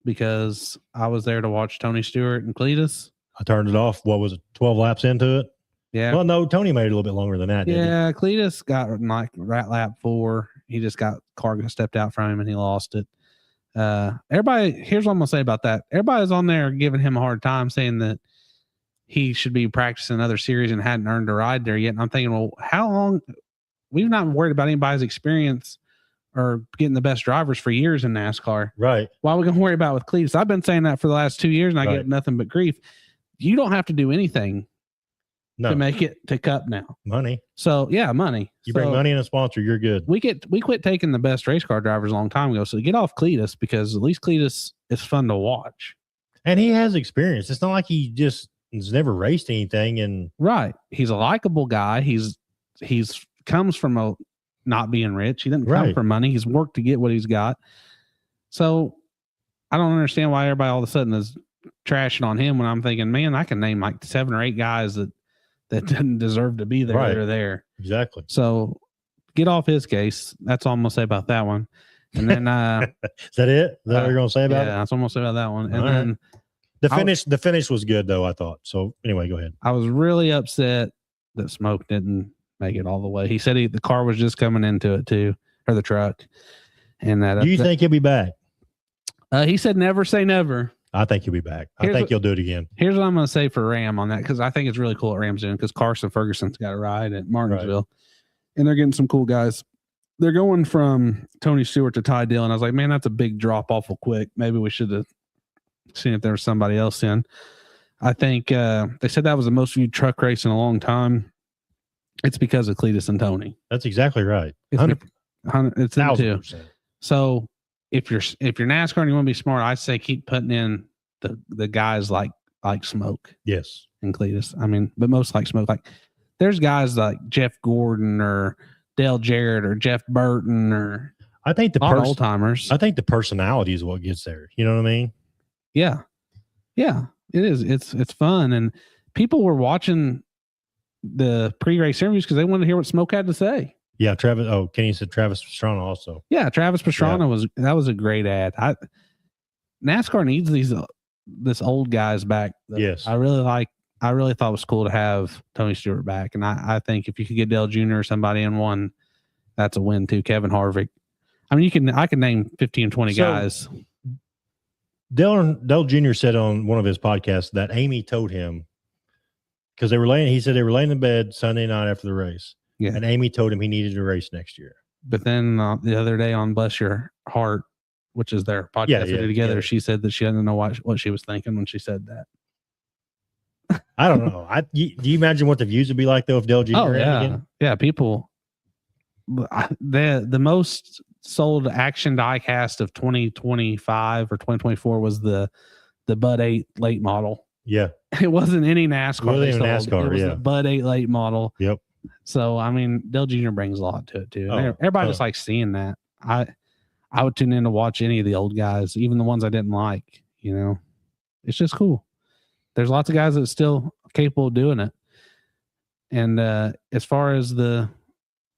because I was there to watch Tony Stewart and Cletus. I turned it off. What was it? 12 laps into it? Yeah. Well, no, Tony made it a little bit longer than that. Yeah, Cletus got like right lap 4. He just got car stepped out from him and he lost it. Everybody, here's what I'm gonna say about that. Everybody's on there giving him a hard time, saying that he should be practicing another series and hadn't earned a ride there yet. And I'm thinking, well, how long? We've not worried about anybody's experience or getting the best drivers for years in NASCAR. Right. Why are we gonna worry about with Cletus? I've been saying that for the last 2 years, and I get nothing but grief. You don't have to do anything to make it to Cup now. Money. So yeah, money. You bring money and a sponsor, you're good. We quit taking the best race car drivers a long time ago. So get off Cletus, because at least Cletus is fun to watch. And he has experience. It's not like he just has never raced anything. And right. He's a likable guy. He's comes from not being rich. He didn't come from money. He's worked to get what he's got. So I don't understand why everybody all of a sudden is trashing on him when I'm thinking, man, I can name like 7 or 8 guys that didn't deserve to be there that are there. Exactly. So get off his case. That's all I'm gonna say about that one. And then is that it? Is that what you're gonna say about it? Yeah, that's what I'm gonna say about that one. And all then right. The finish was good though, I thought. So anyway, go ahead. I was really upset that Smoke didn't make it all the way. He said the car was just coming into it too, or the truck. And that do you think he'll be back? He said never say never. I think he'll be back. I think he'll do it again. Here's what I'm going to say for Ram on that, because I think it's really cool at Ram's doing, because Carson Ferguson's got a ride at Martinsville, and they're getting some cool guys. They're going from Tony Stewart to Ty Dillon. I was like, man, that's a big drop off quick. Maybe we should have seen if there was somebody else in. I think they said that was the most viewed truck race in a long time. It's because of Cletus and Tony. That's exactly right. It's them too. So if you're NASCAR and you want to be smart, I say keep putting in the guys like Smoke. Yes. And Cletus. I mean, but most like Smoke. Like there's guys like Jeff Gordon or Dale Jarrett or Jeff Burton or I think the old timers. I think the personality is what gets there. You know what I mean? Yeah. Yeah. It is. It's fun. And people were watching the pre-race interviews because they wanted to hear what Smoke had to say. Yeah, Travis. Oh, Kenny said Travis Pastrana also. Yeah, Travis Pastrana was a great ad. NASCAR needs this old guys back. Yes, I really thought it was cool to have Tony Stewart back, and I think if you could get Dale Jr. or somebody in one, that's a win too. Kevin Harvick. I mean, I can name 15 or 20 guys. Dale Jr. said on one of his podcasts that Amy told him because he said they were laying in bed Sunday night after the race. Yeah. And Amy told him he needed to race next year. But then the other day on Bless Your Heart, which is their podcast we did together, she said that she doesn't know what she was thinking when she said that. I don't know. Do you imagine what the views would be like though if Dale Jr. Oh, ran again? Yeah, people. The most sold action diecast of 2025 or 2024 was the Bud 8 late model. Yeah. It wasn't any NASCAR. It wasn't NASCAR, it was the Bud 8 late model. Yep. So, I mean, Dale Jr. brings a lot to it, too. Everybody just likes seeing that. I would tune in to watch any of the old guys, even the ones I didn't like, you know. It's just cool. There's lots of guys that are still capable of doing it. And as far as the,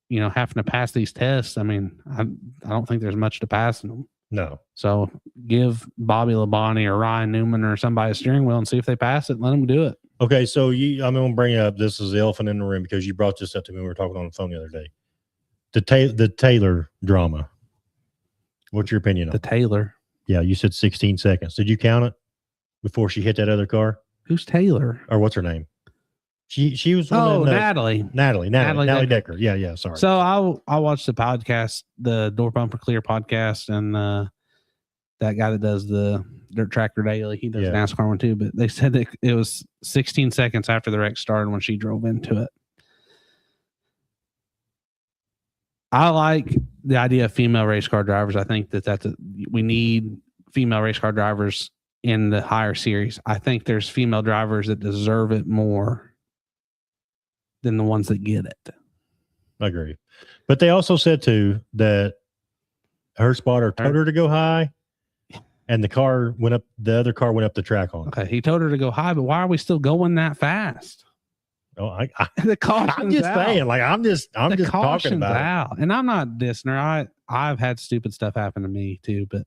having to pass these tests, I mean, I don't think there's much to pass in them. No. So give Bobby Labonte or Ryan Newman or somebody a steering wheel and see if they pass it and let them do it. Okay, so I'm going to bring up, this is the elephant in the room because you brought this up to me when we were talking on the phone the other day. The Taylor drama. What's your opinion on the Taylor? Yeah, you said 16 seconds. Did you count it before she hit that other car? Who's Taylor? Or what's her name? She was Natalie Decker. Yeah, sorry. So I watched the podcast, the Door Bumper Clear podcast, and that guy that does the Dirt Tracker Daily, he does NASCAR one too, but they said that it was 16 seconds after the wreck started when she drove into it. I like the idea of female race car drivers. I think we need female race car drivers in the higher series. I think there's female drivers that deserve it more than the ones that get it. I agree. But they also said too that her spotter told her to go high and the other car went up the track on. Okay. He told her to go high, but why are we still going that fast? Oh, the caution's I'm just out. saying, like I'm just talking about out. And I'm not dissing her. I've had stupid stuff happen to me too, but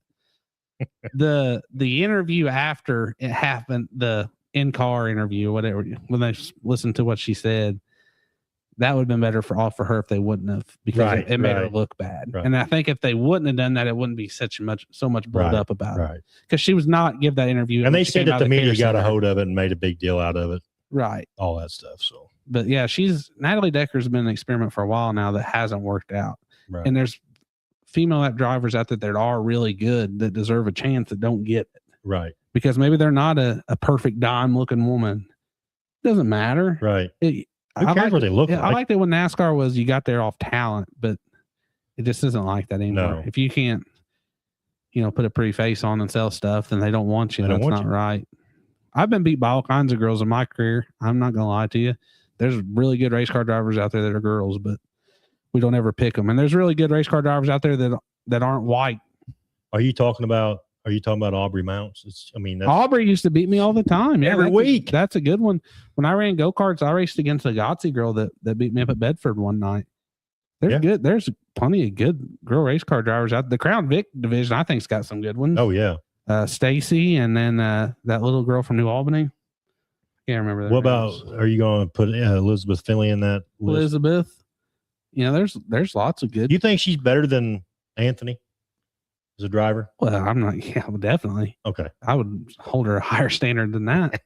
the interview after it happened, the in-car interview, whatever, when they listened to what she said, that would have been better for her if they wouldn't have, because it made her look bad. Right. And I think if they wouldn't have done that, it wouldn't be so much build up about it. Because she was not give that interview. And they said that the media got a hold of it and made a big deal out of it. Right. All that stuff. So, but yeah, Natalie Decker's been an experiment for a while now that hasn't worked out. Right. And there's female drivers out there that are really good that deserve a chance that don't get it. Right. Because maybe they're not a perfect dime looking woman. Doesn't matter. Right. Who cares what they look like? I liked it when NASCAR was you got there off talent, but it just isn't like that anymore. No. If you can't, put a pretty face on and sell stuff, then they don't want you. That's not right. I've been beat by all kinds of girls in my career. I'm not going to lie to you. There's really good race car drivers out there that are girls, but we don't ever pick them. And there's really good race car drivers out there that aren't white. Are you talking about Aubrey Mounts? Aubrey used to beat me all the time. Yeah, every week. That's a good one. When I ran go-karts, I raced against a Gotsy girl that beat me up at Bedford one night. There's plenty of good girl race car drivers out. The Crown Vic division, I think, has got some good ones. Oh yeah. Stacy, and then that little girl from New Albany. Can't remember that. What about? Are you going to put Elizabeth Finley in that list? Elizabeth? There's lots of good. Do you think she's better than Anthony as a driver? Well, I'm not. Yeah, well, definitely. Okay. I would hold her a higher standard than that.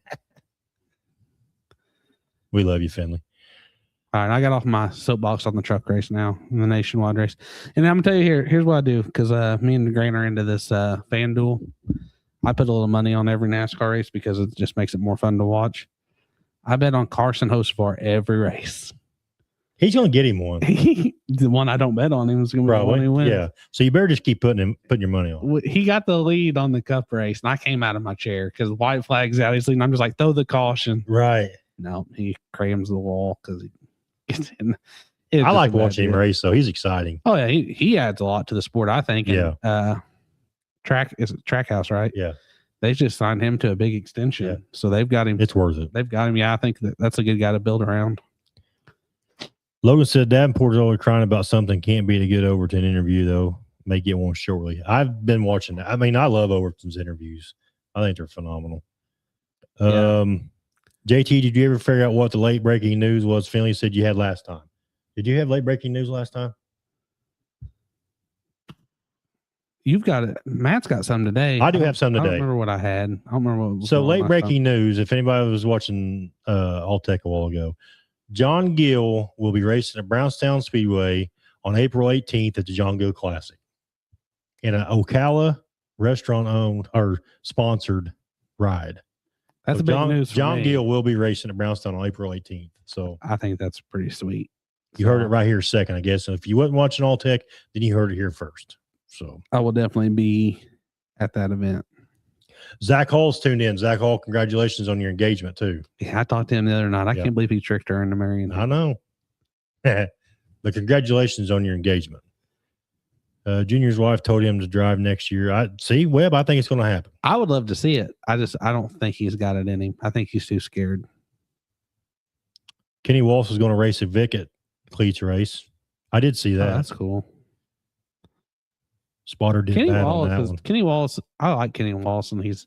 We love you, Finley. All right, I got off my soapbox on the truck race now, the nationwide race, and I'm gonna tell you here's what I do, because me and Grant are into this FanDuel. I put a little money on every NASCAR race because it just makes it more fun to watch. I bet on Carson Hocevar every race. He's gonna get him one. The one I don't bet on him is gonna be the one he wins. Yeah. So you better just keep putting your money on. He got the lead on the Cup race, and I came out of my chair because white flag's out. He's leading. I'm just like, throw the caution. Right. No, he crams the wall because he gets in. I like watching him race, so he's exciting. Oh yeah, he adds a lot to the sport, I think. And, yeah. Trackhouse, right? Yeah. They just signed him to a big extension, yeah. So they've got him. It's worth it. They've got him. Yeah, I think that's a good guy to build around. Logan said Davenport's always crying about something. Can't beat a good Overton interview though. May get one shortly. I've been watching that. I mean, I love Overton's interviews. I think they're phenomenal. Yeah. JT, did you ever figure out what the late breaking news was Finley said you had last time? Did you have late breaking news last time? You've got it. Matt's got some today. I do have some today. I don't remember what I had. I don't remember what was so late breaking news. If anybody was watching Alltech a while ago, John Gill will be racing at Brownstown Speedway on April 18th at the John Gill Classic in an Ocala restaurant owned or sponsored ride. That's so a big news. John Gill will be racing at Brownstown on April 18th. So I think that's pretty sweet. You heard it right here second, I guess. And if you wasn't watching Alltech, then you heard it here first. So I will definitely be at that event. Zach Hall's tuned in. Zach Hall, congratulations on your engagement too. Yeah, I talked to him the other night. I can't believe he tricked her into marrying him. I know. But congratulations on your engagement. Junior's wife told him to drive next year. I think it's going to happen. I would love to see it. I don't think he's got it in him. I think he's too scared. Kenny Walsh is going to race a Vic at Cleats race. I did see that. Oh, that's cool. Spotter did bad on that one. Kenny Wallace, I like Kenny Wallace, and he's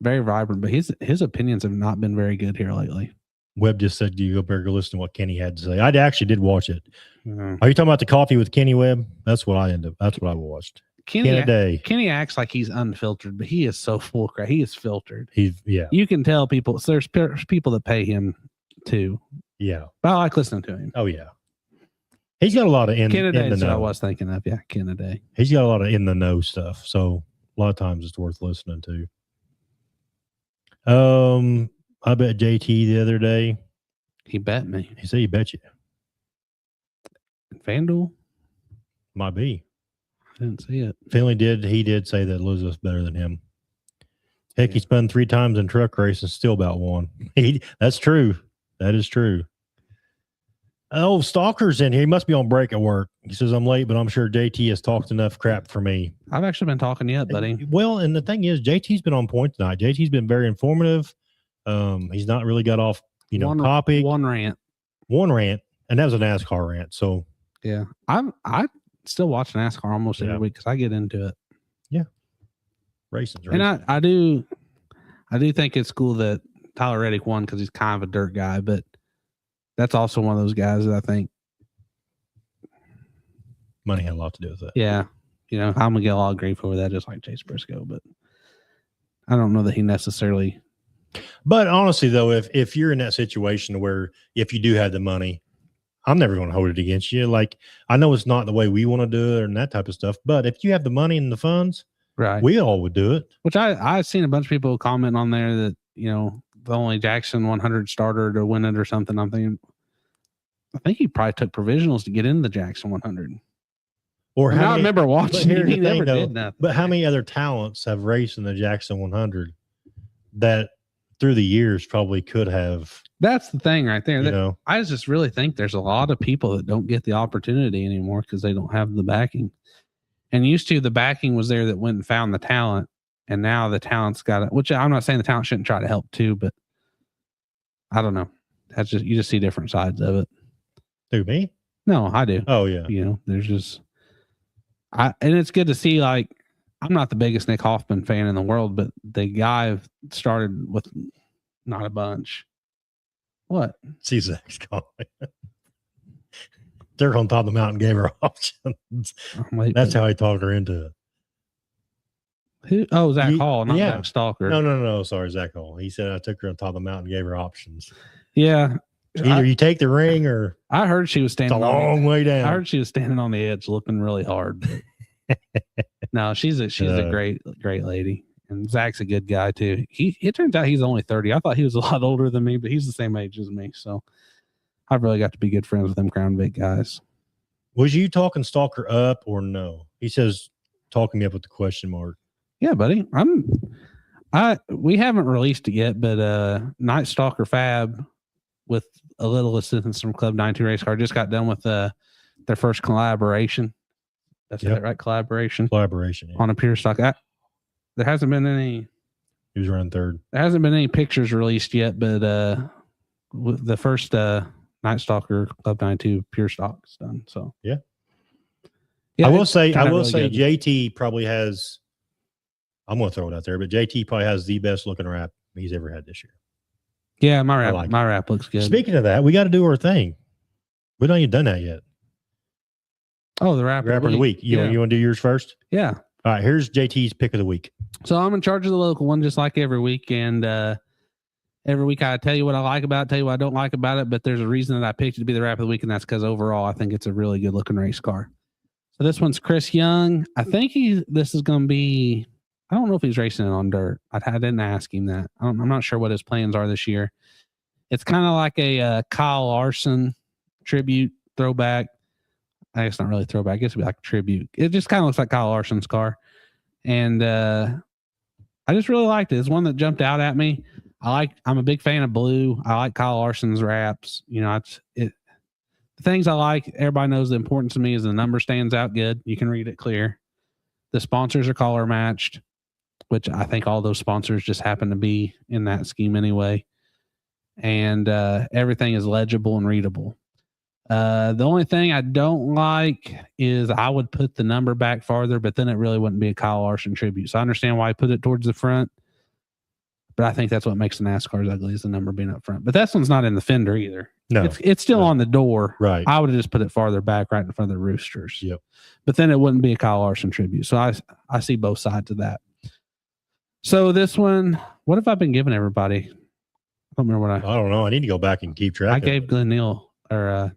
very vibrant, but his opinions have not been very good here lately. Webb just said, "Do you better go listen to what Kenny had to say?" I actually did watch it. Are you talking about the coffee with Kenny Webb? That's what That's what I watched. Kenny acts like he's unfiltered, but he is so full of crap. He is filtered. You can tell people. So there's people that pay him too. Yeah, but I like listening to him. Oh yeah. He's got a lot of in the know. I was thinking of Kennedy. He's got a lot of in the know stuff, so a lot of times it's worth listening to. I bet JT the other day. He bet me. He said he bet you. FanDuel? Might be. I didn't see it. Finley did. He did say that Elizabeth's better than him. Heck, he spun 3 times in truck race and still about won. That's true. That is true. Oh, Stalker's in here. He must be on break at work. He says, I'm late, but I'm sure JT has talked enough crap for me. I've actually been talking yet, buddy. Well, and the thing is, JT's been on point tonight. JT's been very informative. He's not really got off, topic. One rant. And that was a NASCAR rant. So yeah, I still watch NASCAR almost every week because I get into it. Yeah, racing. And I do think it's cool that Tyler Reddick won because he's kind of a dirt guy, but that's also one of those guys that I think money had a lot to do with it. Yeah, I'm gonna get a lot of grief over that, just like Chase Briscoe, but I don't know that he necessarily. But honestly, though, if you're in that situation where if you do have the money, I'm never going to hold it against you. Like, I know it's not the way we want to do it and that type of stuff, but if you have the money and the funds, right, we all would do it. Which I've seen a bunch of people comment on there that the only Jackson 100 starter to win it or something. I think he probably took provisionals to get into the Jackson 100. Or I remember watching. He never did nothing. But how many other talents have raced in the Jackson 100 that through the years probably could have? That's the thing right there. I just really think there's a lot of people that don't get the opportunity anymore because they don't have the backing. And used to, the backing was there that went and found the talent. And now the talent's got it, which I'm not saying the talent shouldn't try to help too, but I don't know. You just see different sides of it. Who, me? No, I do. Oh yeah. You know, there's just and it's good to see. Like, I'm not the biggest Nick Hoffman fan in the world, but the guy started with not a bunch. What? See Zach's calling. They're on top of the mountain, gave her options. That's how he talked her into it. Who? Oh, Zach Hall, not Zach Stalker. No. Sorry, Zach Hall. He said I took her on top of the mountain, and gave her options. Yeah. Either you take the ring, or I heard she was standing. It's a long way down. I heard she was standing on the edge, looking really hard. No, she's a great lady, and Zach's a good guy too. It turns out he's only 30. I thought he was a lot older than me, but he's the same age as me. So I've really got to be good friends with them Crown Vic guys. Was you talking Stalker up or no? He says talking me up with the question mark. Yeah, buddy. We haven't released it yet, but Night Stalker Fab with a little assistance from Club 92 Race Car just got done with their first collaboration. That's it, right? Collaboration on a pure stock. There hasn't been any. He was running third. There hasn't been any pictures released yet, but the first Night Stalker Club 92 pure stock is done. So yeah. I will say JT probably has. I'm going to throw it out there, but JT probably has the best looking wrap he's ever had this year. Yeah, my wrap looks good. Speaking of that, we got to do our thing. We don't even done that yet. Oh, the wrap of the week. You want to do yours first? Yeah. All right. Here's JT's pick of the week. So I'm in charge of the local one, just like every week. And every week I tell you what I like about it, tell you what I don't like about it. But there's a reason that I picked it to be the wrap of the week, and that's because overall I think it's a really good looking race car. So this one's Chris Young. I think this is going to be. I don't know if he's racing it on dirt. I didn't ask him that. I'm not sure what his plans are this year. It's kind of like a Kyle Larson tribute throwback. I guess not really throwback. I guess it'd be like a tribute. It just kind of looks like Kyle Larson's car. And I just really liked it. It's one that jumped out at me. I'm a big fan of blue. I like Kyle Larson's wraps. You know, the things I like, everybody knows the importance to me is the number stands out good. You can read it clear. The sponsors are color matched, which I think all those sponsors just happen to be in that scheme anyway. And everything is legible and readable. The only thing I don't like is I would put the number back farther, but then it really wouldn't be a Kyle Larson tribute. So I understand why I put it towards the front, but I think that's what makes the NASCARs ugly is the number being up front. But that one's not in the fender either. No, it's still on the door. Right. I would have just put it farther back, right in front of the Roosters. Yep. But then it wouldn't be a Kyle Larson tribute. So I see both sides of that. So this one, what have I been giving everybody? I don't remember what I don't know. I need to go back and keep track. I gave Glenn Neal or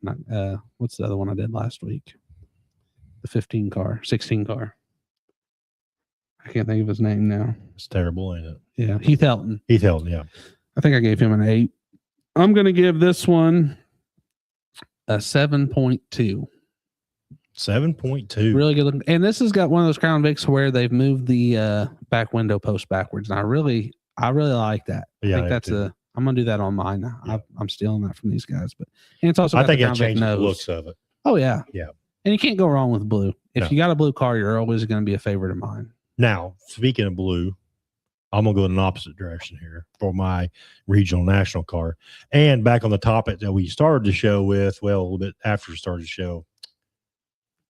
what's the other one I did last week? The 16 car. I can't think of his name now. It's terrible, ain't it? Yeah. Heath Elton, yeah. I think I gave him an 8. I'm going to give this one a 7.2. 7.2. Really good looking. And this has got one of those Crown Vics where they've moved the back window post backwards. And I really like that. Yeah, I think I'm going to do that on mine. Yeah. I'm stealing that from these guys, but and it's also, I think it changes the looks of it. Oh yeah. Yeah. And you can't go wrong with blue. If you got a blue car, you're always going to be a favorite of mine. Now, speaking of blue, I'm going to go in an opposite direction here for my regional national car. And back on the topic that we started the show with, well, a little bit after we started the show.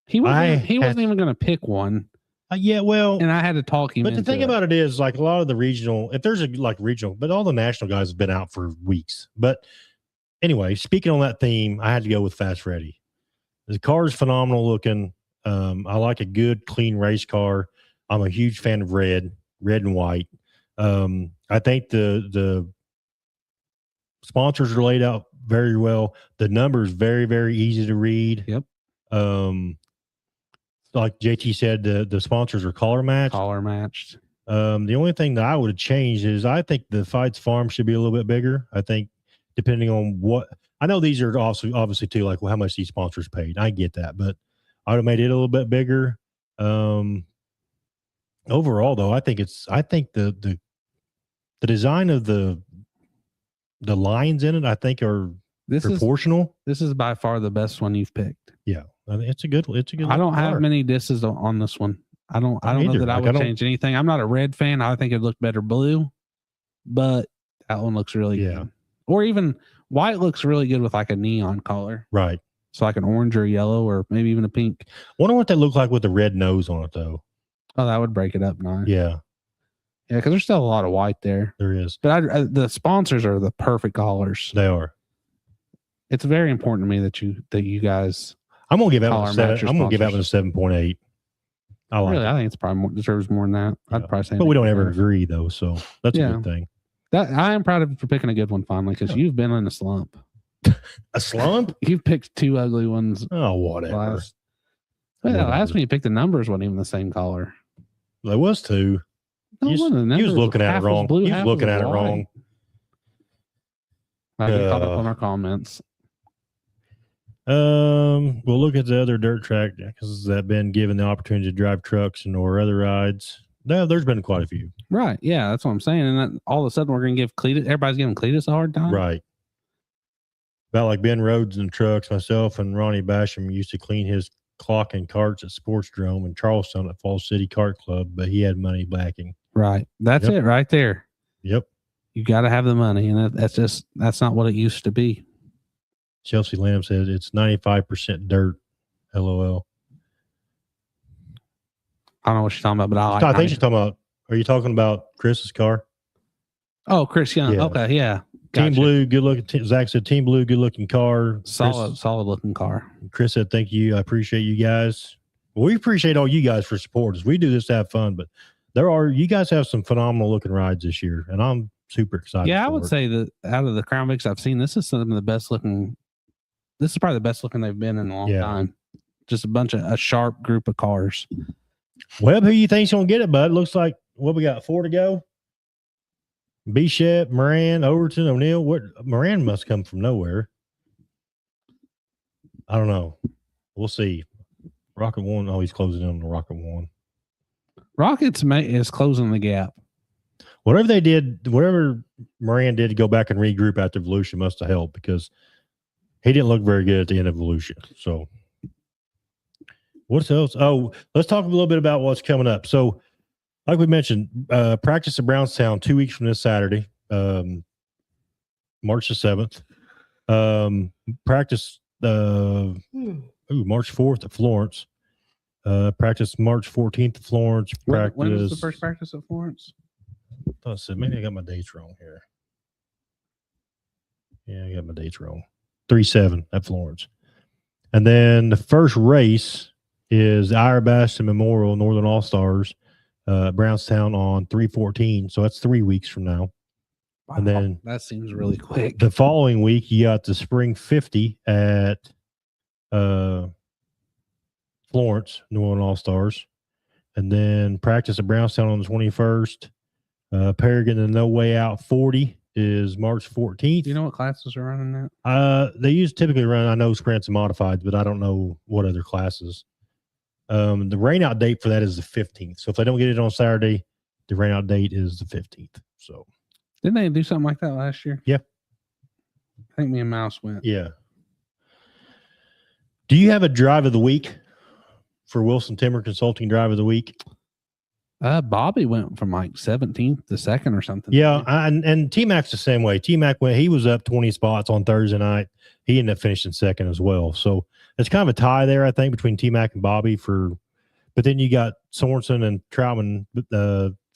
He wasn't even going to pick one. Yeah, well, and I had to talk him. But the thing about it is, like a lot of the regional, if there's regional, but all the national guys have been out for weeks. But anyway, speaking on that theme, I had to go with Fast Freddy. The car is phenomenal looking. I like a good, clean race car. I'm a huge fan of red and white. I think the sponsors are laid out very well. The number is very, very easy to read. Yep. Like JT said, the sponsors are color matched. The only thing that I would have changed is I think the Fights Farm should be a little bit bigger. I think depending on what I know, these are also obviously too, like how much these sponsors paid. I get that, but I would have made it a little bit bigger. Overall, though, I think the design of the lines in it, I think, are proportional. This is by far the best one you've picked. Yeah. I mean, it's a good. I don't have many disses on this one. I don't know that I would change anything. I'm not a red fan. I think it looked better blue, but that one looks really good. Or even white looks really good with like a neon color. Right. So like an orange or a yellow or maybe even a pink. Wonder what they look like with the red nose on it, though. Oh, that would break it up nice. Yeah. Yeah, because there's still a lot of white there. There is. But the sponsors are the perfect collars. They are. It's very important to me that you guys. I'm gonna give out a 7.8. I like really. it. I think it's probably deserves more than that. Yeah. I'd probably say. But we don't ever agree though, so that's a good thing. That I am proud of you for picking a good one finally, because you've been in a slump. A slump? You've picked two ugly ones. Oh, whatever. Last one you picked the numbers wasn't even the same color. There was two. No, you was looking at it wrong. Blue, you was looking at it wrong. I get caught up on our comments. We'll look at the other dirt track because that been given the opportunity to drive trucks and or other rides. No, there's been quite a few. Right. Yeah, that's what I'm saying. And then all of a sudden we're going to give Cletus, everybody's giving Cletus a hard time. Right. About like Ben Rhodes and trucks, myself and Ronnie Basham used to clean his clock and carts at Sports Drome in Charleston at Falls City Kart Club, but he had money backing. Right. That's it right there. Yep. You got to have the money, and that's not what it used to be. Chelsea Lamb says it's 95% dirt. LOL. I don't know what she's talking about, but I think she's talking about. Are you talking about Chris's car? Oh, Chris Young. Yeah. Okay, yeah. Gotcha. Team Blue, good looking. Zach said Team Blue, good looking car. Solid looking car. Chris said, "Thank you. I appreciate you guys. Well, we appreciate all you guys for supporting us. We do this to have fun, but you guys have some phenomenal looking rides this year, and I'm super excited. Yeah, I would say that out of the Crown Vics I've seen, this is some of the best looking. This is probably the best looking they've been in a long time. Just a sharp group of cars. Webb, who you think's gonna get it, bud? Looks like what we got 4 to go. Bichette, Moran, Overton, O'Neill. What Moran must come from nowhere. I don't know. We'll see. Rocket One. Oh, he's closing in on the Rocket One. Rockets is closing the gap. Whatever Moran did to go back and regroup after Volusia must have helped, because he didn't look very good at the end of Volusia. So what else? Oh, let's talk a little bit about what's coming up. So, like we mentioned, practice at Brownstown 2 weeks from this Saturday, March the 7th. Practice March 4th at Florence. Practice March 14th at Florence. When was the first practice at Florence? I thought I said, maybe I got my dates wrong here. Yeah, I got my dates wrong. 3-7 at Florence. And then the first race is Ira Bastion Memorial Northern All-Stars Brownstown on 3/14. So that's 3 weeks from now. Wow, and then that seems really quick. The following week, you got the Spring 50 at Florence, New Orleans All-Stars. And then practice at Brownstown on the 21st. Paragon and No Way Out 40 is March 14th. Do you know what classes are running that? They typically run, I know, sprints and modifieds, but I don't know what other classes. The rain out date for that is the 15th. So if they don't get it on Saturday, the rain out date is the 15th. So didn't they do something like that last year? Yeah. I think me and Mouse went. Yeah. Do you have a drive of the week for Wilson Timber Consulting drive of the week? Bobby went from like 17th to 2nd or something. Yeah, and T-Mac's the same way. T-Mac he was up 20 spots on Thursday night. He ended up finishing 2nd as well. So it's kind of a tie there, I think, between T-Mac and Bobby. But then you got Sorensen and Troutman.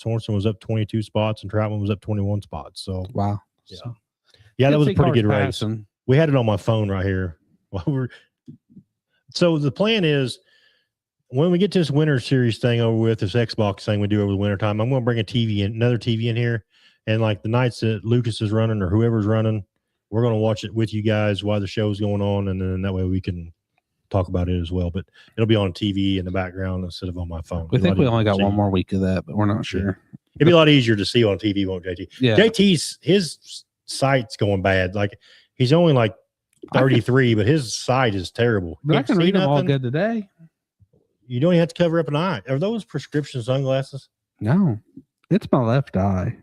Sorensen was up 22 spots and Troutman was up 21 spots. So wow. Yeah, that was a pretty good race. Passing. We had it on my phone right here. So the plan is, when we get this winter series thing over with, this Xbox thing we do over the winter time, I'm going to bring another TV in here. And like the nights that Lucas is running or whoever's running, we're going to watch it with you guys while the show's going on. And then that way we can talk about it as well. But it'll be on TV in the background instead of on my phone. We think we only got one more week of that, but we're not sure. Yeah. It'd be a lot easier to see on TV, won't JT? Yeah. His sight's going bad. Like he's only like 33, but his sight is terrible. But I can read them all good today. You don't even have to cover up an eye. Are those prescription sunglasses? No, it's my left eye.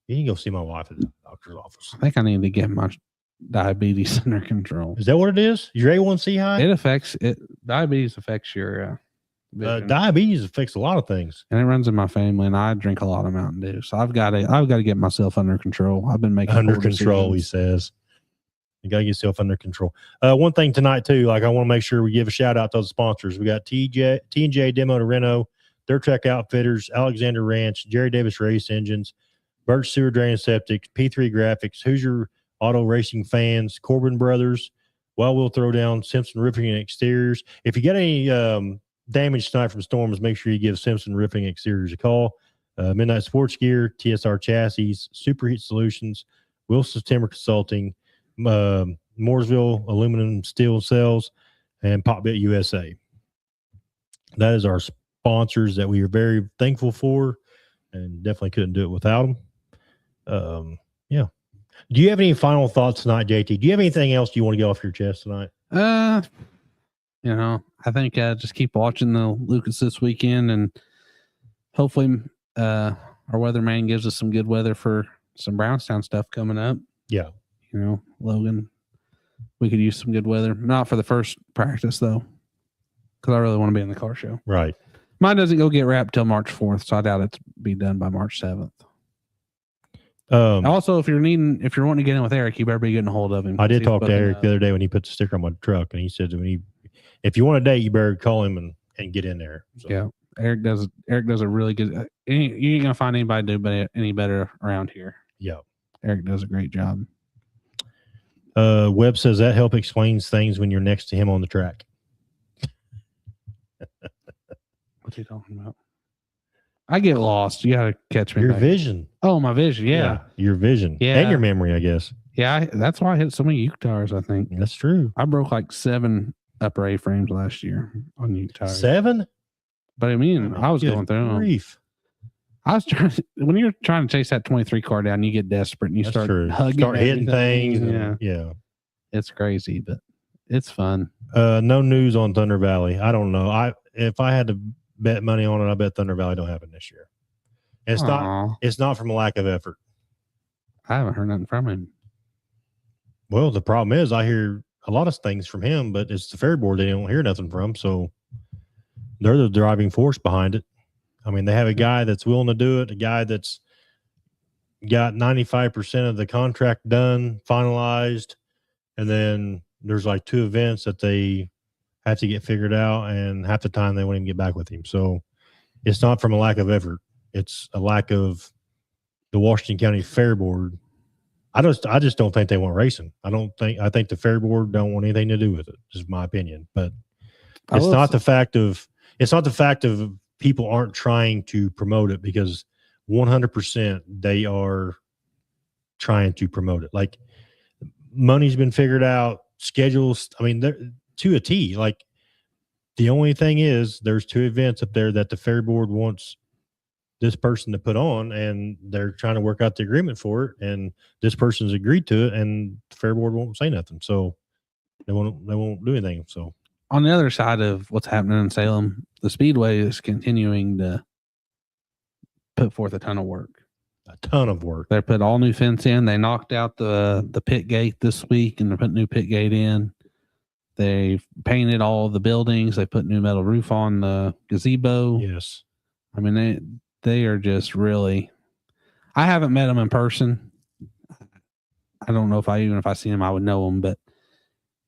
You can go see my wife at the doctor's office. I think I need to get my diabetes under control. Is that what it is? Your A1C high? Diabetes affects your vision. Diabetes affects a lot of things, and it runs in my family. And I drink a lot of Mountain Dew, so I've got to get myself under control. I've been making under control. He says. You got to get yourself under control. One thing tonight, too, like I want to make sure we give a shout out to the sponsors. We got T&J Demo to Reno, Dirt Track Outfitters, Alexander Ranch, Jerry Davis Race Engines, Birch Sewer Drain and Septic, P3 Graphics, Hoosier Auto Racing Fans, Corbin Brothers, Wild Will Throwdown, Simpson Roofing and Exteriors. If you get any damage tonight from storms, make sure you give Simpson Roofing and Exteriors a call. Midnight Sports Gear, TSR Chassis, Superheat Solutions, Wilson's Timber Consulting, Mooresville Aluminum Steel Cells, and Popbit USA. That is our sponsors that we are very thankful for, and definitely couldn't do it without them. Yeah. Do you have any final thoughts tonight, JT? Do you have anything else you want to get off your chest tonight? You know, I think just keep watching the Lucas this weekend, and hopefully our weatherman gives us some good weather for some Brownstown stuff coming up. Yeah. You know, Logan, we could use some good weather. Not for the first practice, though, because I really want to be in the car show. Right. Mine doesn't go get wrapped till March 4th, so I doubt it's be done by March 7th. Also, if you're wanting to get in with Eric, you better be getting a hold of him. I did talk to Eric the other day when he put the sticker on my truck, and he said if you want a date, you better call him and get in there. So. Yeah. Eric does a really good. You ain't gonna find anybody do any better around here. Yeah, Eric does a great job. Webb says that help explains things when you're next to him on the track. What's he talking about? I get lost. You gotta catch me. Your vision. Oh, my vision. Yeah, your vision. Yeah, and your memory, I guess. Yeah, that's why I hit so many Uke tires. I think that's true. I broke like 7 upper A frames last year on Uke tires. 7. But I mean, I was going through them. I was trying when you're trying to chase that 23 car down, you get desperate and you start hitting things. Yeah. It's crazy, but it's fun. No news on Thunder Valley. I don't know. If I had to bet money on it, I bet Thunder Valley don't happen this year. It's not from a lack of effort. I haven't heard nothing from him. Well, the problem is I hear a lot of things from him, but it's the fair board they don't hear nothing from. So they're the driving force behind it. I mean, they have a guy that's willing to do it, a guy that's got 95% of the contract done, finalized, and then there's like 2 events that they have to get figured out, and half the time they won't even get back with him. So it's not from a lack of effort. It's a lack of the Washington County Fair Board. I just don't think they want racing. I think the Fair Board don't want anything to do with it. Is my opinion. But it's not the fact of people aren't trying to promote it, because 100% they are trying to promote it. Like, money's been figured out, schedules. I mean, they're to a T. Like, the only thing is there's 2 events up there that the Fair Board wants this person to put on, and they're trying to work out the agreement for it, and this person's agreed to it, and the Fair Board won't say nothing. So they won't do anything. So on the other side of what's happening in Salem, the Speedway is continuing to put forth a ton of work. They put all new fence in. They knocked out the pit gate this week, and they put new pit gate in. They've painted all the buildings. They put new metal roof on the gazebo. Yes. I mean, they are just really, I haven't met them in person. I don't know if I see them, I would know them, but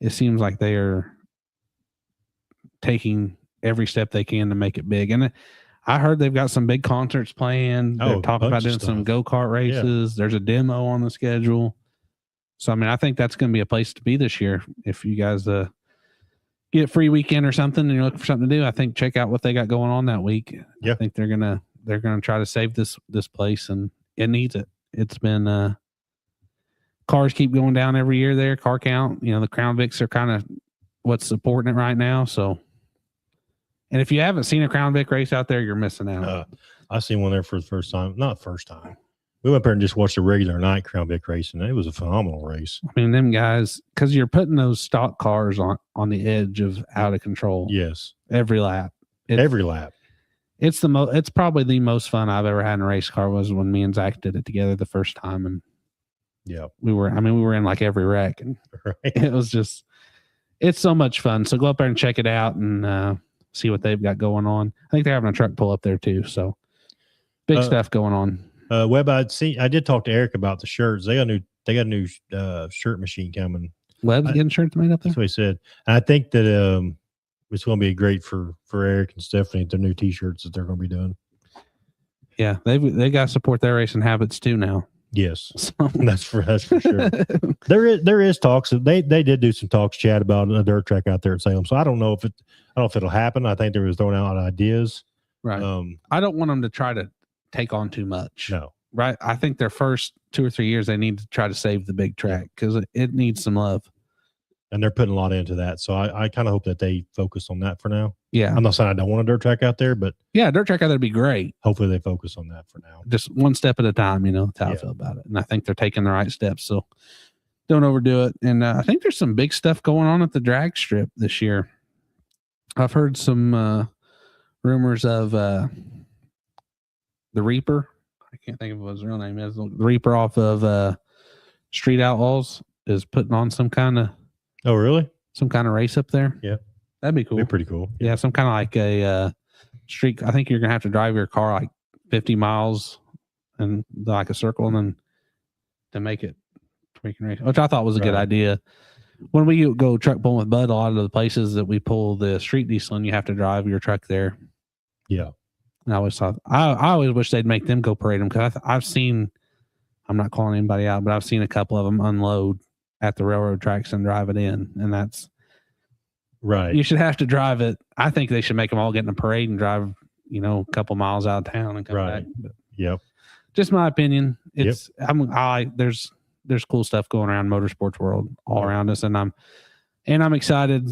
it seems like they are taking every step they can to make it big. And I heard they've got some big concerts planned. They're talking about doing some go-kart races. Yeah. There's a demo on the schedule. So, I mean, I think that's going to be a place to be this year. If you guys get a free weekend or something and you're looking for something to do, I think check out what they got going on that week. Yeah. I think they're gonna try to save this place, and it needs it. It's been cars keep going down every year there. Car count, the Crown Vics are kind of what's supporting it right now. So, and if you haven't seen a Crown Vic race out there, you're missing out. I seen one there for the first time. Not first time. We went there and just watched a regular night Crown Vic race, and it was a phenomenal race. I mean, them guys, because you're putting those stock cars on the edge of out of control. Yes. Every lap. Every lap. It's probably the most fun I've ever had in a race car was when me and Zach did it together the first time. And yeah, we were in like every wreck, and it was just, it's so much fun. So go up there and check it out and see what they've got going on. I think they're having a truck pull up there too. So big stuff going on. Webb, I did talk to Eric about the shirts. They got a new shirt machine coming. Webb's getting shirts made up there. That's what he said. And I think that it's going to be great for Eric and Stephanie, their new T-shirts that they're going to be doing. Yeah, they got to support their racing habits too now. Yes, so. that's for sure. there is talks. They did do some talks, Chad, about a dirt track out there at Salem. So I don't know if it'll happen. I think they was throwing out ideas. Right. I don't want them to try to take on too much. No. Right. I think their first 2 or 3 years they need to try to save the big track because it needs some love. And they're putting a lot into that. So I kind of hope that they focus on that for now. Yeah. I'm not saying I don't want a dirt track out there, but yeah, dirt track out there would be great. Hopefully they focus on that for now. Just one step at a time, that's how I feel about it. And I think they're taking the right steps. So don't overdo it. And I think there's some big stuff going on at the drag strip this year. I've heard some rumors of the Reaper. I can't think of what his real name is. The Reaper off of Street Outlaws is putting on some kind of Oh, really? Some kind of race up there? Yeah. That'd be cool. Be pretty cool. Yeah, some kind of like a street. I think you're going to have to drive your car like 50 miles and like a circle and then to make it race, which I thought was a good idea. When we go truck pulling with Bud, a lot of the places that we pull the street diesel and you have to drive your truck there. Yeah. And I always thought, I always wish they'd make them go parade them because I've seen, I'm not calling anybody out, but I've seen a couple of them unload at the railroad tracks and drive it in. And that's right. You should have to drive it. I think they should make them all get in a parade and drive, a couple miles out of town and come back. But just my opinion. It's there's cool stuff going around motorsports world all around us. And I'm excited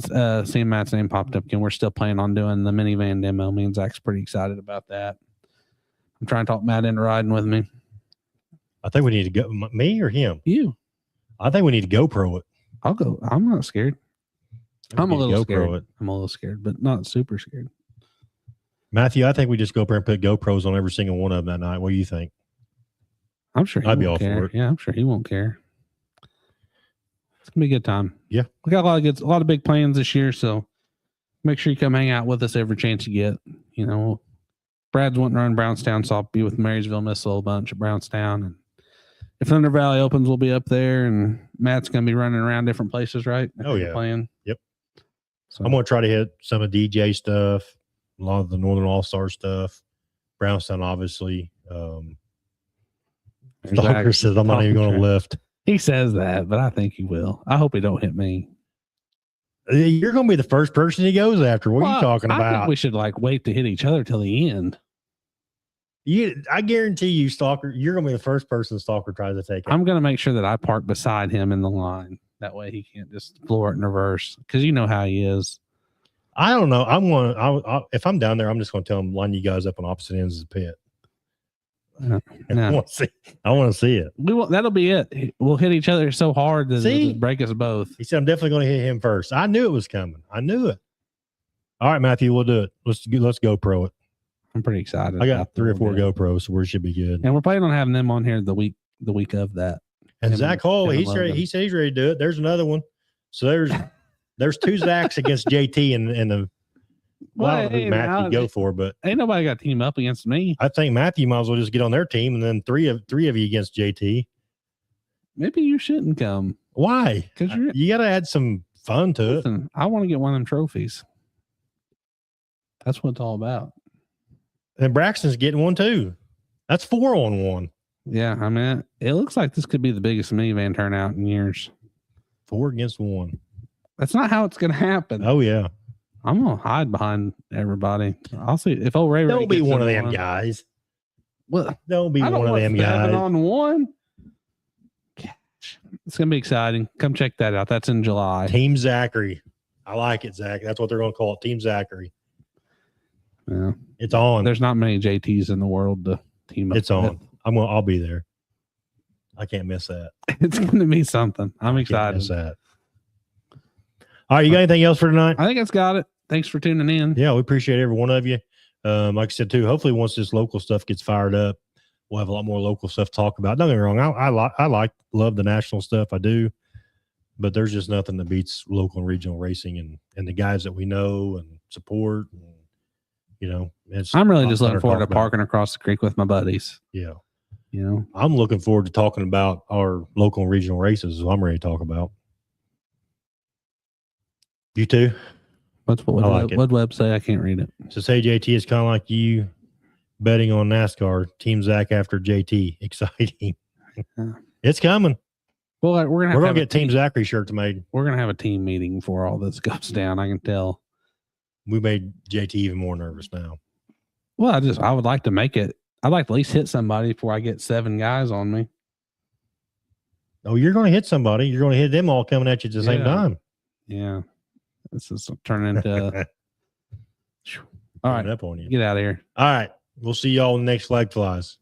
seeing Matt's name popped up again. We're still planning on doing the minivan demo. Me and Zach's pretty excited about that. I'm trying to talk Matt into riding with me. I think we need to go. Me or him? You. I think we need to GoPro it. I'll go. I'm not scared. I'm a little scared. It. I'm a little scared, but not super scared. Matthew, I think we just go up there and put GoPros on every single one of them that night. What do you think? I'm sure I'd be all care. for it. Yeah, I'm sure he won't care. It's gonna be a good time. Yeah, we got a lot of big plans this year, so make sure you come hang out with us every chance you get. Brad's wanting to run Brownstown, so I'll be with Marysville Missile a bunch at Brownstown, and if Thunder Valley opens, we'll be up there, and Matt's gonna be running around different places, right? Oh yeah, playing. Yep. So I'm gonna try to hit some of DJ stuff, a lot of the Northern All-Star stuff, Brownstown, obviously. Stalker says I'm not even going to lift. He says that, but I think he will. I hope he don't hit me. You're going to be the first person he goes after. What are you talking about? I think we should wait to hit each other till the end. I guarantee you, Stalker, you're going to be the first person Stalker tries to take it. I'm going to make sure that I park beside him in the line. That way he can't just floor it in reverse because you know how he is. I don't know. If I'm down there, I'm just going to tell him line you guys up on opposite ends of the pit. No. I want to see it. That'll be it. We'll hit each other so hard that it'll break us both. He said, I'm definitely going to hit him first. I knew it was coming. I knew it. All right, Matthew, we'll do it. Let's GoPro it. I'm pretty excited. I got 3 or 4 GoPros, so we should be good. And we're planning on having them on here the week of that. And Zach Hall, he said he's ready to do it. There's another one. So there's 2 Zachs against JT and the I don't know who Matthew go for, but ain't nobody got to team up against me. I think Matthew might as well just get on their team and then three of you against JT. Maybe you shouldn't come. Why? Because you got to add some fun to it. I want to get one of them trophies. That's what it's all about. And Braxton's getting one too. That's 4-on-1. Yeah, I mean, it looks like this could be the biggest minivan turnout in years. 4 against 1. That's not how it's going to happen. Oh yeah. I'm gonna hide behind everybody. I'll see if old Ray. Don't be one of them guys. Well, don't be one of them guys. On one. Gosh, it's gonna be exciting. Come check that out. That's in July. Team Zachary. I like it, Zach. That's what they're gonna call it. Team Zachary. Yeah, it's on. There's not many JTs in the world to team up. It's on. I'll be there. I can't miss that. It's gonna be something. I'm excited. Can't miss that. All right, you got anything else for tonight? I think it's got it. Thanks for tuning in. Yeah, we appreciate every one of you. Like I said, too, hopefully once this local stuff gets fired up, we'll have a lot more local stuff to talk about. Don't get me wrong. I love the national stuff. I do. But there's just nothing that beats local and regional racing and the guys that we know and support. And, I'm really just looking forward to parking across the creek with my buddies. Yeah. You know, I'm looking forward to talking about our local and regional races. I'm ready to talk about. You too? What I like it. what website? I can't read it. So say JT is kind of like you betting on NASCAR. Team Zach after JT. Exciting. Yeah. It's coming. Well, we're gonna get Team Zachary shirts made. We're gonna have a team meeting before all this goes down. I can tell. We made JT even more nervous now. Well, I would like to make it. I'd like to at least hit somebody before I get 7 guys on me. Oh, you're going to hit somebody. You're going to hit them all coming at you at the same time. Yeah. This is turning into. All right. Up on you. Get out of here. All right. We'll see y'all in the next Flag Flies.